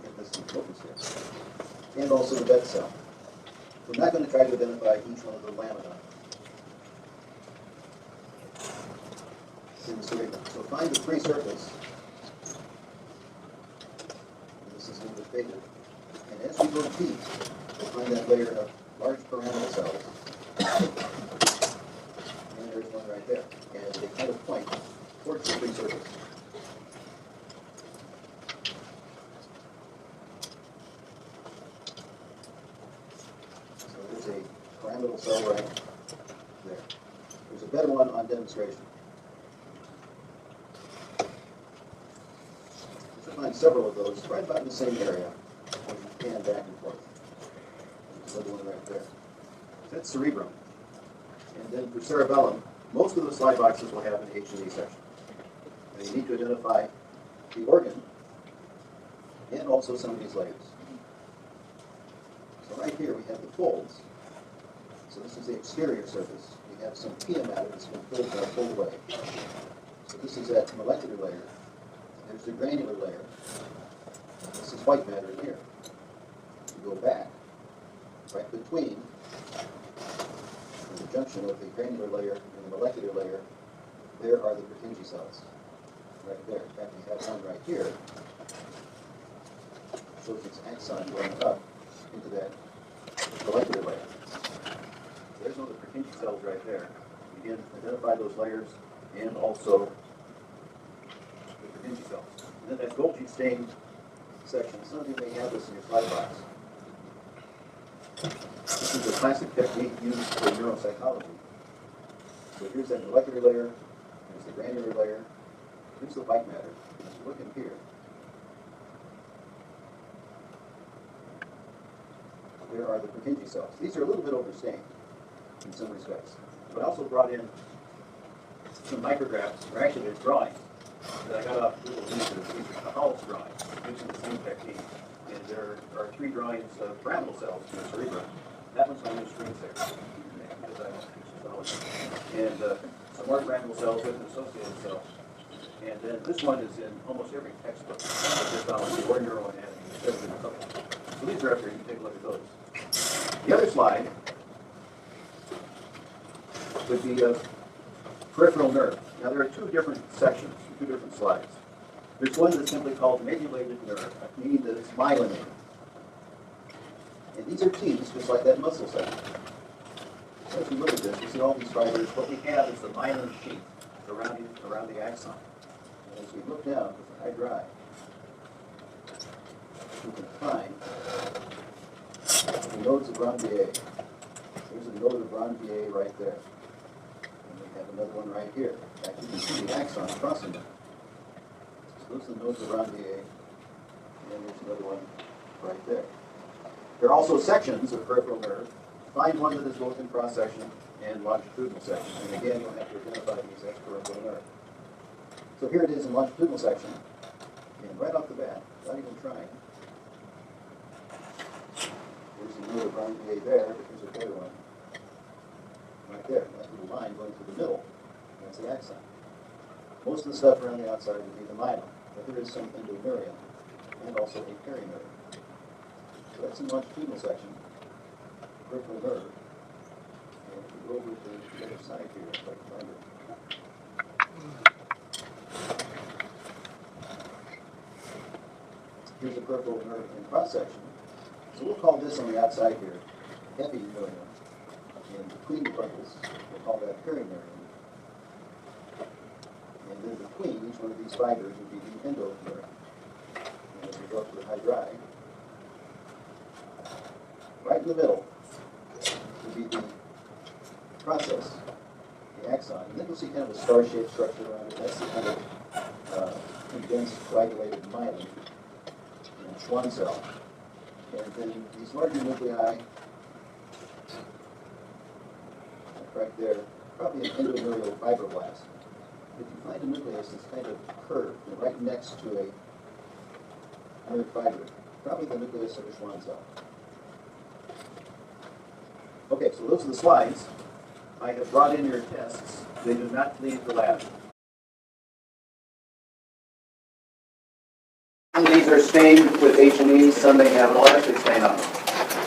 Get this in focus here. And also the bed cell. We're not going to try to identify each one of the lamina. in the cerebrum. So find the free surface. This is a little bit bigger. And as we go deep, we'll find that layer of large pyramidal cells. And there's one right there. And they kind of point towards the free surface. So there's a pyramidal cell right there. There's a better one on demonstration. You'll find several of those right about in the same area as you can back and forth. There's another one right there. That's cerebrum. And then for cerebellum, most of the slide boxes will have an H&E section. And you need to identify the organ and also some of these layers. So right here we have the folds. So this is the exterior surface. We have some pia matter that's been pulled away. So this is that molecular layer. There's the granular layer. This is white matter in here. You go back, right between the junction of the granular layer and the molecular layer, there are the Purkinje cells. Right there. In fact, we have one right here. Shows its axon going up into that molecular layer. There's one of the Purkinje cells right there. Again, identify those layers and also the Purkinje cells. And then that Golgi stain section, some of you may have this in your slide box. This is a classic technique used for neuropsychology. So here's that molecular layer, here's the granular layer, here's the white matter. As you look in here, there are the Purkinje cells. These are a little bit overstained in some respects. But I also brought in some micrographs, or actually there's drawings that I got off Google Images. These are Hollis drawings using the same technique. And there are 3 drawings of pyramidal cells in the cerebrum. That one's on your screen there. Because I don't teach histology. And some more pyramidal cells with an associated cell. And then this one is in almost every textbook. Histology or neuroanatomy. So these are up here. You can take a look at those. The other slide would be a peripheral nerve. Now there are 2 different sections, 2 different slides. There's one that's simply called medulated nerve, meaning that it's myelinated. And these are teeth, just like that muscle section. So as we look at this, we see all these fibers. What we have is the myelin sheath around the axon. And as we look down with the high drive, we can find the nodes of Grandier. There's a node of Grandier right there. And we have another one right here. In fact, you can see the axon crossing them. So those are the nodes of Grandier. And then there's another one right there. There are also sections of peripheral nerve. Find one that is both in cross-section and longitudinal section. And again, you'll have to identify these as peripheral nerve. So here it is in longitudinal section. And right off the bat, without even trying, there's a node of Grandier there, but here's a better one. Right there, that little line going through the middle. That's the axon. Most of the stuff around the outside would be the myelin, but there is some endomerium and also a perinerve. So that's in longitudinal section, peripheral nerve. And if we go over to the other side here, if I can find it. Here's a peripheral nerve in cross section. So we'll call this on the outside here epineuron. And between the purples, we'll call that perineurium. And then between each one of these fibers would be the endomerium. And as we go up to the high drive, right in the middle would be the process, the axon. And then you'll see kind of a star-shaped structure around it. That's the kind of condensed, coagulated myelin in a Schwann cell. And then these larger nuclei, right there, probably an endomerial fibroblast. If you find a nucleus that's kind of curved and right next to a nerve fiber, probably the nucleus of a Schwann cell. Okay, so those are the slides. I have brought in your tests. They do not leave the lab. Some of these are stained with H&E, some may have an elastic stain on them.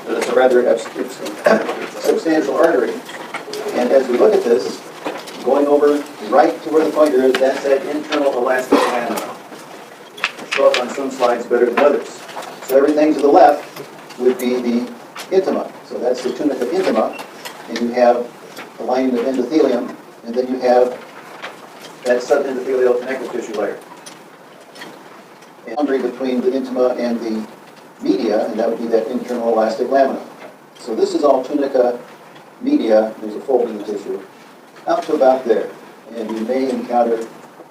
So it's a rather substantial artery. And as we look at this, Going over right to where the pointer is, that's that internal elastic lamina. Show up on some slides better than others. So everything to the left would be the intima. So that's the tunica intima, and you have a lining of endothelium, and then you have that subendothelial connective tissue layer. And boundary between the intima and the media, and that would be that internal elastic lamina. So this is all tunica media. There's a fold in the tissue out to about there, and you may encounter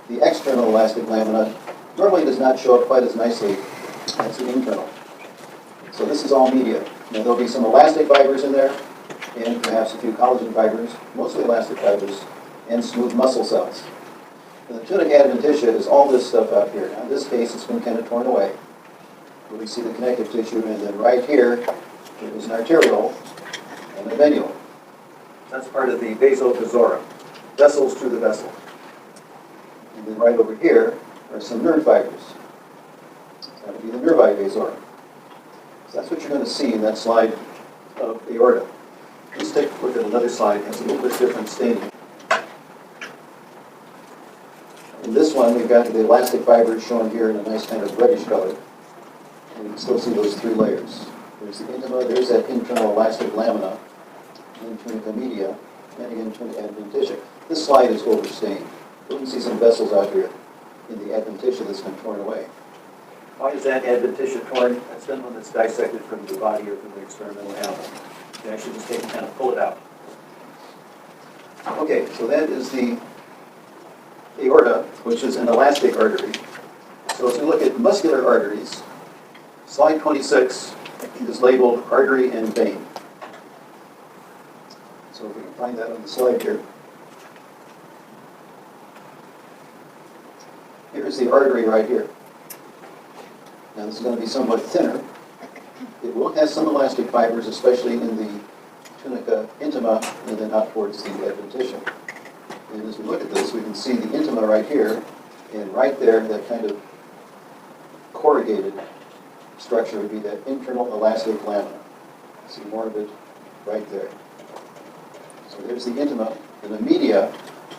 the external elastic lamina. Normally does not show up quite as nicely as the internal. So this is all media. Now there'll be some elastic fibers in there, and perhaps a few collagen fibers, mostly elastic fibers, and smooth muscle cells. And the tunica adventitia is all this stuff out here. Now in this case, it's been kind of torn away. But we see the connective tissue, and then right here, there is an arteriole and a venule. That's part of the vasovasorum, vessels to the vessel. And then right over here are some nerve fibers. That would be the nervi vasorum. So that's what you're going to see in that slide of aorta. Let's take a look at another slide. It has a little bit different staining. In this one, we've got the elastic fibers shown here in a nice kind of reddish color. And you can still see those three layers. There's the intima, there's that internal elastic lamina, and tunica media, and again tunica adventitia. This slide is overstained. You can see some vessels out here in the adventitia that's been torn away. Why is that adventitia torn? That's been one that's dissected from the body or from the experimental animal. You actually just take and kind of pull it out. Okay, so that is the aorta, which is an elastic artery. So as we look at muscular arteries, slide 26 is labeled artery and vein. So if we can find that on the slide here. Here's the artery right here. Now this is going to be somewhat thinner. It will have some elastic fibers, especially in the tunica intima, and then out towards the adventitia. And as we look at this, we can see the intima right here, and right there, that kind of corrugated structure would be that internal elastic lamina. See more of it right there. So there's the intima, and the media,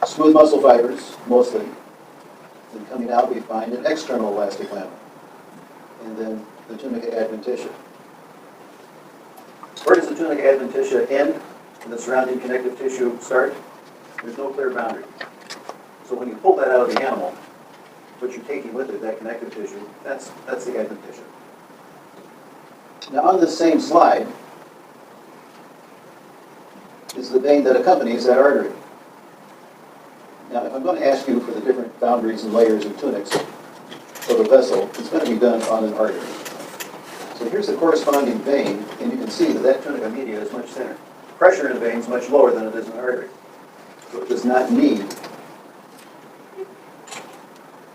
smooth muscle fibers, mostly. Then coming out, we find an external elastic lamina, and then the tunica adventitia. Where does the tunica adventitia end and the surrounding connective tissue start? There's no clear boundary. So when you pull that out of the animal, what you're taking with it, that connective tissue, that's the adventitia. Now on this same slide is the vein that accompanies that artery. Now if I'm going to ask you for the different boundaries and layers of tunics for the vessel, it's going to be done on an artery. So here's the corresponding vein, and you can see that that tunica media is much thinner. Pressure in the vein is much lower than it is in an artery. So it does not need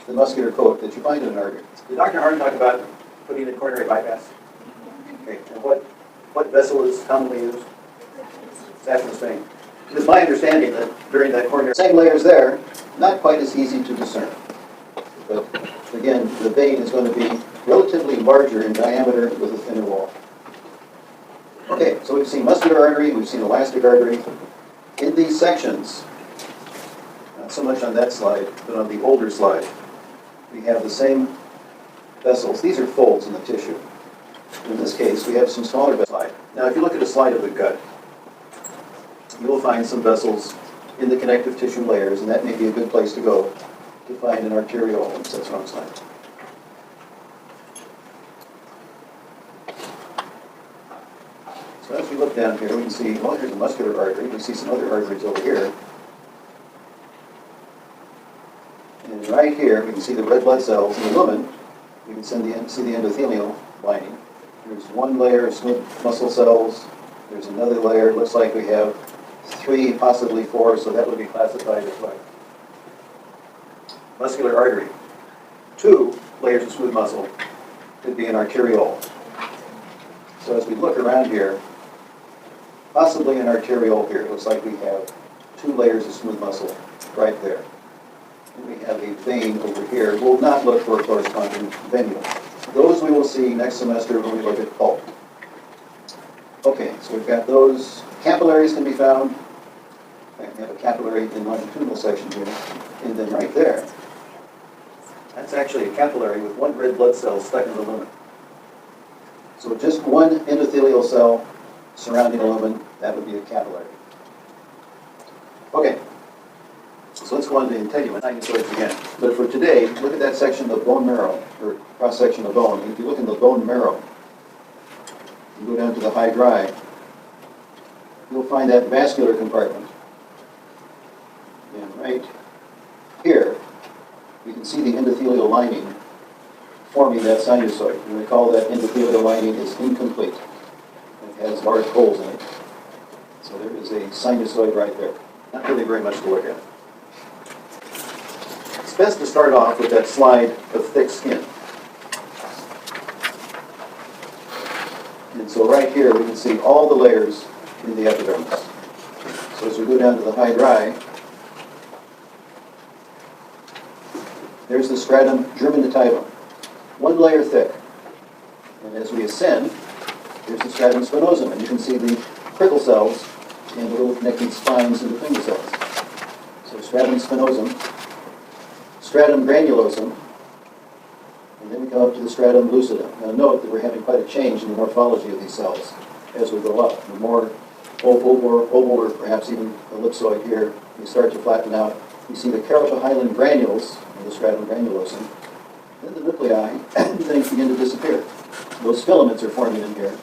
the muscular coat that you find in an artery. Did Dr. Harden talk about putting in coronary bypass? Okay, and what vessel is commonly used? Saphenous vein. It is my understanding that during that coronary, same layers there, not quite as easy to discern. But again, the vein is going to be relatively larger in diameter with a thinner wall. Okay, so we've seen muscular artery, we've seen elastic artery. In these sections, not so much on that slide, but on the older slide, we have the same vessels. These are folds in the tissue. In this case, we have some smaller vessels. Now, if you look at a slide of the gut, you will find some vessels in the connective tissue layers, and that may be a good place to go to find an arteriole. Oops, that's the wrong slide. So as we look down here, we can see, well, here's a muscular artery. We see some other arteries over here. And right here, we can see the red blood cells in the lumen. We can see the endothelial lining. There's one layer of smooth muscle cells. There's another layer. It looks like we have 3, possibly 4, so that would be classified as what? Muscular artery. 2 layers of smooth muscle could be an arteriole. So as we look around here, possibly an arteriole here. It looks like we have 2 layers of smooth muscle right there. And we have a vein over here. We'll not look for a corresponding venule. Those we will see next semester when we look at pulp. Okay, so we've got those. Capillaries can be found We have a capillary and longitudinal section here. And then right there, that's actually a capillary with one red blood cell stuck in the lumen. So just one endothelial cell surrounding a lumen, that would be a capillary. Okay, so let's go on to integument, sinusoids again. But for today, look at that section of bone marrow, or cross-section of bone. And if you look in the bone marrow, you go down to the hydri, you'll find that vascular compartment. And right here, you can see the endothelial lining forming that sinusoid. And we call that endothelial lining is incomplete. It has large holes in it. So there is a sinusoid right there. Not really very much to look at. It's best to start off with that slide of thick skin. And so right here we can see all the layers in the epidermis. So as we go down to the hydri, there's the stratum germinativum, one layer thick. And as we ascend, there's the stratum spinosum, and you can see the prickle cells and the little connecting spines in between the cells. So stratum spinosum, stratum granulosum, and then we come up to the stratum lucidum. Now note that we're having quite a change in the morphology of these cells as we go up. The more oval or perhaps even ellipsoid here, we start to flatten out. You see the carotid granules in the stratum granulosum. Then the nuclei, things begin to disappear. Those filaments are forming in here.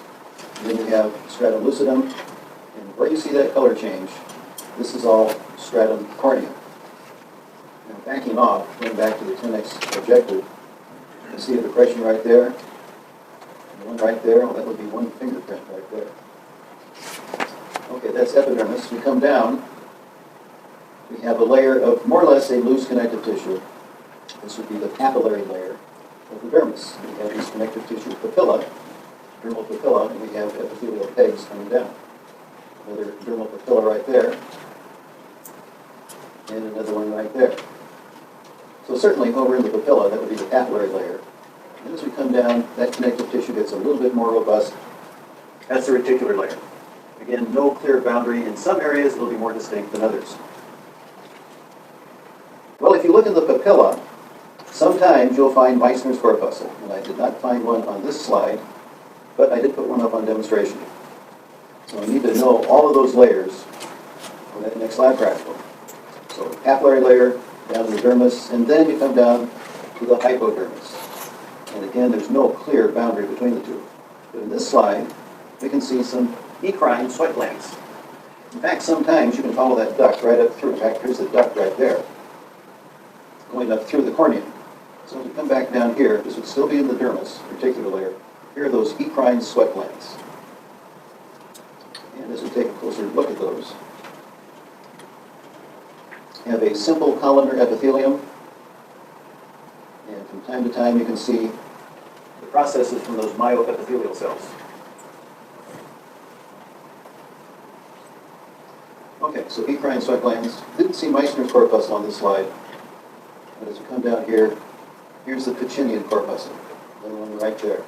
And then we have stratum lucidum, and where you see that color change, this is all stratum corneum. Now backing off, going back to the 10x objective, you can see a depression right there, and one right there. Well, that would be one fingerprint right there. Okay, that's epidermis. We come down, we have a layer of more or less a loose connective tissue. This would be the papillary layer of the dermis. We have these connective tissue papilla, dermal papilla, and we have epithelial pegs coming down. Another dermal papilla right there, and another one right there. So certainly over in the papilla, that would be the papillary layer. And as we come down, that connective tissue gets a little bit more robust. That's the reticular layer. Again, no clear boundary. In some areas, it'll be more distinct than others. Well, if you look in the papilla, sometimes you'll find Meissner's corpuscle. And I did not find one on this slide, but I did put one up on demonstration. So we need to know all of those layers for that next lab practical. So papillary layer, down to the dermis, and then you come down to the hypodermis. And again, there's no clear boundary between the two. But in this slide, we can see some eccrine sweat glands. In fact, sometimes you can follow that duct right up through. In fact, here's the duct right there, going up through the corneum. So as we come back down here, this would still be in the dermis, reticular layer. Here are those eccrine sweat glands. And as we take a closer look at those, you have a simple columnar epithelium, and from time to time you can see the processes from those myoepithelial cells. Okay, so eccrine sweat glands. Didn't see Meissner's corpuscle on this slide. But as we come down here, here's the Pacinian corpuscle, the one right there,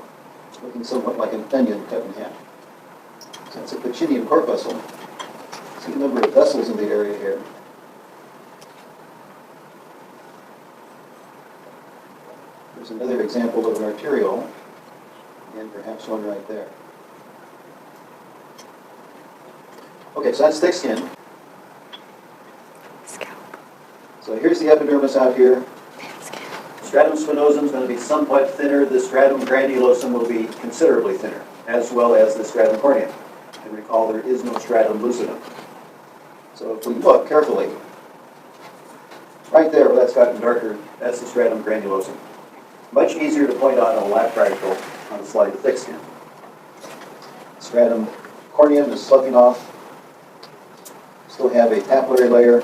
looking somewhat like an onion cut in half. So that's a Pacinian corpuscle. See a number of vessels in the area here. There's another example of an arteriole, and perhaps one right there. Okay, so that's thick skin. So here's the epidermis out here. Stratum spinosum is going to be somewhat thinner. The stratum granulosum will be considerably thinner, as well as the stratum corneum. And recall, there is no stratum lucidum. So if we look carefully, right there where that's gotten darker, that's the stratum granulosum. Much easier to point out on a lab practical on a slide of thick skin. Stratum corneum is sloughing off. Still have a papillary layer.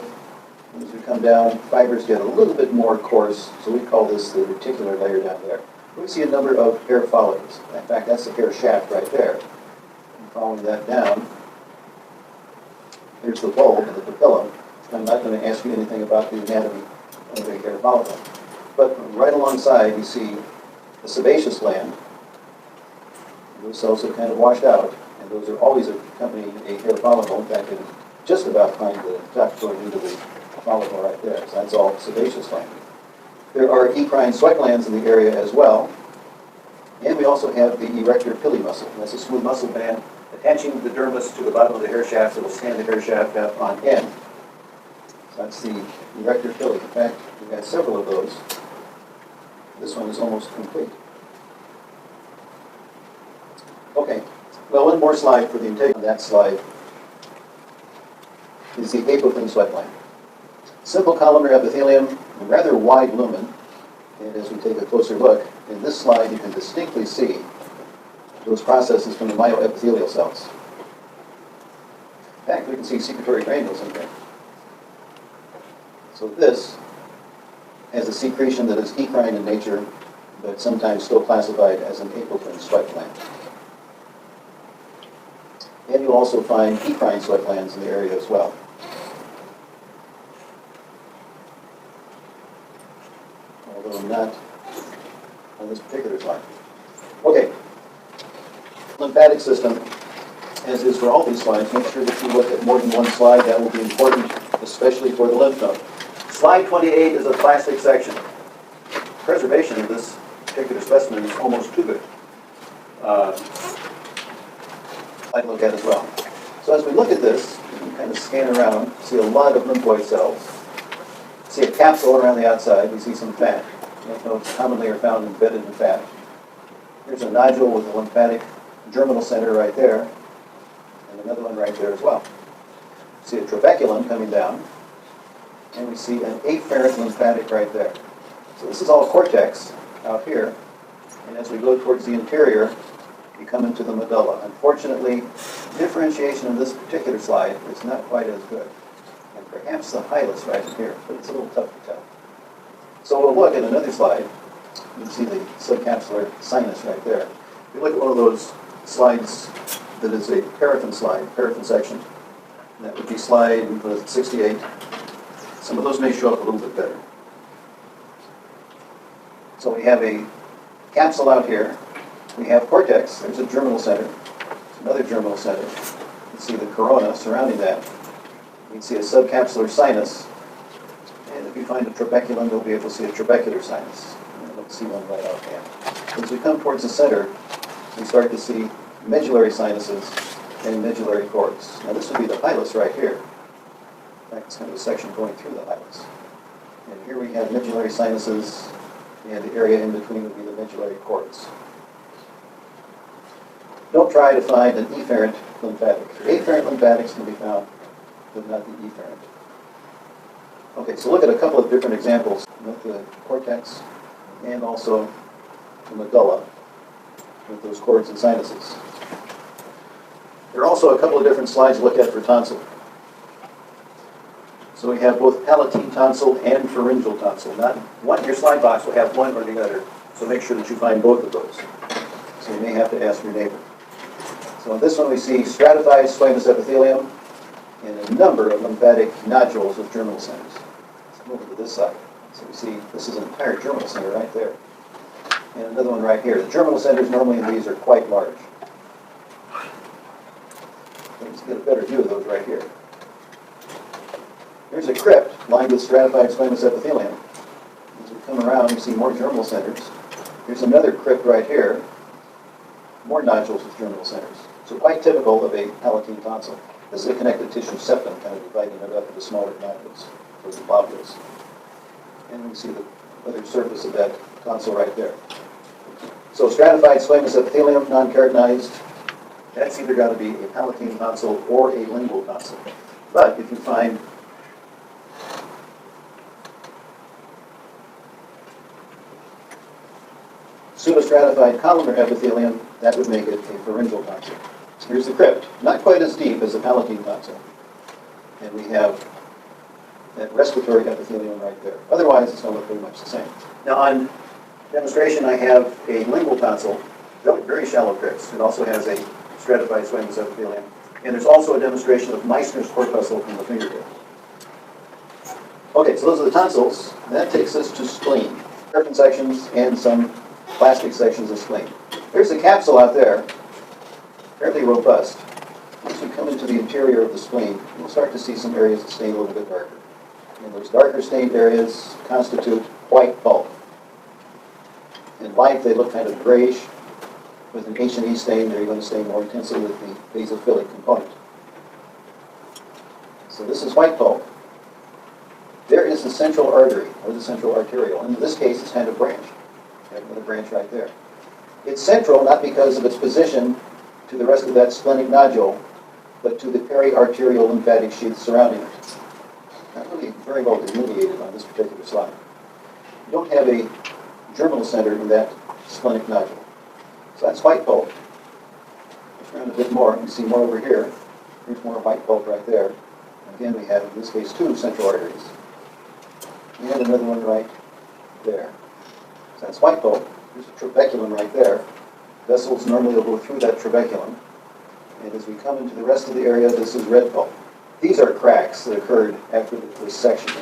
As we come down, fibers get a little bit more coarse, so we call this the reticular layer down there. We see a number of hair follicles. In fact, that's the hair shaft right there. And following that down, here's the bulb and the papilla. I'm not going to ask you anything about the anatomy of a hair follicle. But right alongside, you see the sebaceous gland. Those cells have kind of washed out, and those are always accompanying a hair follicle. In fact, in just about find the duct going into the follicle right there. So that's all sebaceous lining. There are eccrine sweat glands in the area as well. And we also have the erector pili muscle. That's a smooth muscle band attaching the dermis to the bottom of the hair shaft that will stand the hair shaft up on end. So that's the erector pili. In fact, we've got several of those. This one is almost complete. Okay, well, one more slide for the intake. On that slide is the apophyseal sweat gland. Simple columnar epithelium, rather wide lumen. And as we take a closer look, in this slide you can distinctly see those processes from the myoepithelial cells. In fact, we can see secretory granules in there. So this has a secretion that is eccrine in nature, but sometimes still classified as an apophyseal sweat gland. And you'll also find eccrine sweat glands in the area as well. Although not on this particular slide. Okay. Lymphatic system, as is for all these slides, make sure that you look at more than one slide. That will be important, especially for the lymph node. Slide 28 is a plastic section. Preservation of this particular specimen is almost too good. I'd look at as well. So as we look at this, you can kind of scan around, see a lot of lymphoid cells. See a capsule around the outside. We see some fat. Lymph nodes commonly are found embedded in fat. Here's a nodule with a lymphatic germinal center right there, and another one right there as well. See a trabeculum coming down, and we see an afferent lymphatic right there. So this is all cortex out here, and as we go towards the interior, we come into the medulla. Unfortunately, differentiation in this particular slide is not quite as good. And perhaps the hilus right in here, but it's a little tough to tell. So we'll look at another slide. You can see the subcapsular sinus right there. If you look at one of those slides that is a paraffin slide, paraffin section, that would be slide 68. Some of those may show up a little bit better. So we have a capsule out here. We have cortex. There's a germinal center. There's another germinal center. You can see the corona surrounding that. You can see a subcapsular sinus. And if you find a trabeculum, you'll be able to see a trabecular sinus. And you'll see one right offhand. As we come towards the center, we start to see medullary sinuses and medullary cords. Now this would be the hilus right here. In fact, it's kind of a section going through the hilus. And here we have medullary sinuses, and the area in between would be the medullary cords. Don't try to find an efferent lymphatic. Afferent lymphatics can be found, but not the efferent. Okay, so look at a couple of different examples with the cortex and also the medulla with those cords and sinuses. There are also a couple of different slides to look at for tonsil. So we have both palatine tonsil and pharyngeal tonsil. Not one, your slide box will have one or the other, so make sure that you find both of those. So you may have to ask your neighbor. So in this one we see stratified squamous epithelium and a number of lymphatic nodules with germinal centers. Let's move to this side. So we see this is an entire germinal center right there. And another one right here. The germinal centers normally in these are quite large. Let's get a better view of those right here. Here's a crypt lined with stratified squamous epithelium. As we come around, we see more germinal centers. Here's another crypt right here. More nodules with germinal centers. So quite typical of a palatine tonsil. This is a connective tissue septum, kind of dividing it up into smaller nodules, or the globules. And we see the other surface of that tonsil right there. So stratified squamous epithelium, non-keratinized, that's either got to be a palatine tonsil or a lingual tonsil. But if you find pseudostratified columnar epithelium, that would make it a pharyngeal tonsil. Here's the crypt, not quite as deep as the palatine tonsil. And we have that respiratory epithelium right there. Otherwise, it's going to look pretty much the same. Now on demonstration, I have a lingual tonsil, very shallow crypts. It also has a stratified squamous epithelium. And there's also a demonstration of Meissner's corpuscle from the fingertip. Okay, so those are the tonsils. That takes us to spleen. Paraffin sections and some plastic sections of spleen. There's a capsule out there, fairly robust. Once we come into into the interior of the spleen, you'll start to see some areas that stain a little bit darker. And those darker stained areas constitute white pulp. In light, they look kind of grayish. With an H&E stain, they're going to stain more intensely with the basophilic component. So this is white pulp. There is the central artery, or the central arteriole. And in this case, it's kind of branched. I have another branch right there. It's central not because of its position to the rest of that splenic nodule, but to the periarterial lymphatic sheath surrounding it. Not really very well delineated on this particular slide. You don't have a germinal center in that splenic nodule. So that's white pulp. Push around a bit more, you can see more over here. Here's more white pulp right there. And again, we have, in this case, two central arteries. We have another one right there. So that's white pulp. There's a trabeculum right there. Vessels normally will go through that trabeculum. And as we come into the rest of the area, this is red pulp. These are cracks that occurred after the section.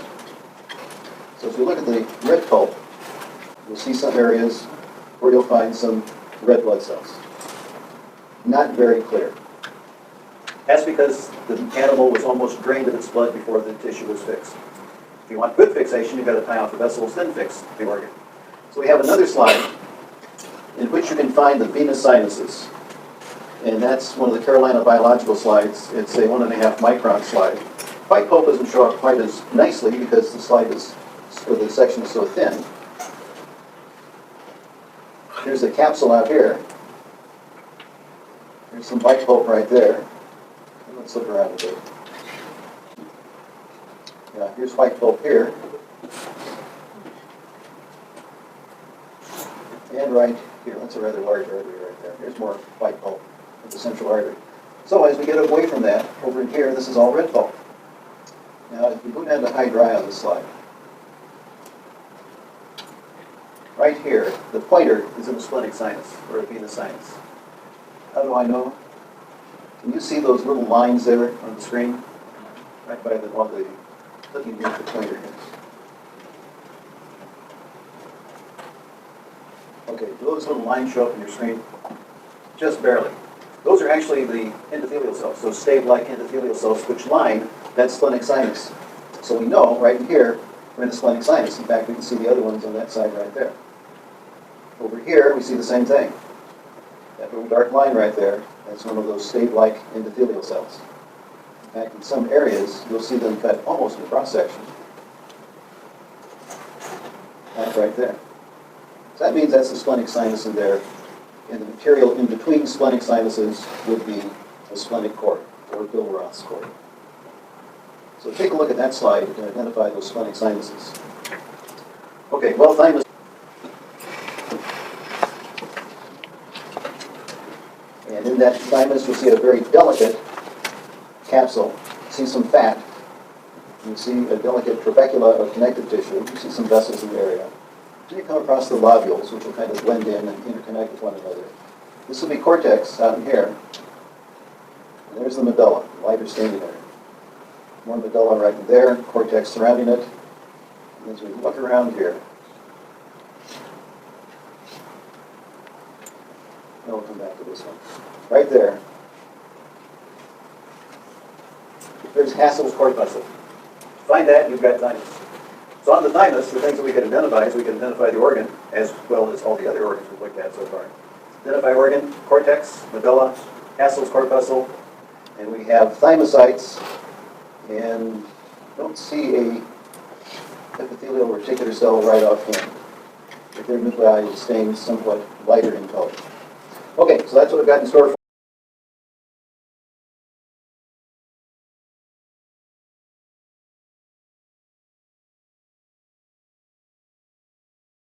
So as we look at the red pulp, you'll see some areas where you'll find some red blood cells. Not very clear. That's because the animal was almost drained of its blood before the tissue was fixed. If you want good fixation, you've got to tie off the vessels, then fix the organ. So we have another slide in which you can find the venous sinuses. And that's one of the Carolina biological slides. It's a 1.5 micron slide. White pulp doesn't show up quite as nicely because the slide is, or the section is so thin. Here's the capsule out here. There's some white pulp right there. Let's look around a bit. Yeah, here's white pulp here. And right here, that's a rather large artery right there. Here's more white pulp at the central artery. So as we get away from that, over in here, this is all red pulp. Now, if we go down to high dry on this slide, right here, the pointer is in the splenic sinus, or a venous sinus. How do I know? Can you see those little lines there on the screen? Right by the looking at the pointer here. Okay, do those little lines show up on your screen? Just barely. Those are actually the endothelial cells, those stave-like endothelial cells which line that splenic sinus. So we know right in here, we're in the splenic sinus. In fact, we can see the other ones on that side right there. Over here, we see the same thing. That little dark line right there, that's one of those stave-like endothelial cells. In fact, in some areas, you'll see them cut almost in cross-section. That's right there. So that means that's the splenic sinus in there. And the material in between splenic sinuses would be the splenic cord, or Bill Roth's cord. So take a look at that slide. You can identify those splenic sinuses. Okay, well, thymus. And in that thymus, you'll see a very delicate capsule. You see some fat. You see a delicate trabecula of connective tissue. You see some vessels in the area. Then you come across the lobules, which will kind of blend in and interconnect with one another. This will be cortex out in here. And there's the medulla, lighter staining area. More medulla right in there, cortex surrounding it. And as we look around here, now we'll come back to this one. Right there, there's Hassel's corpuscle. Find that, you've got thymus. So on the thymus, the things that we can identify is we can identify the organ as well as all the other organs we've looked at so far. Identify organ, cortex, medulla, Hassel's corpuscle, and we have thymocytes, and don't see a epithelial reticular cell right offhand. But their nuclei is stained somewhat lighter in color. Okay, so that's what I've got in store for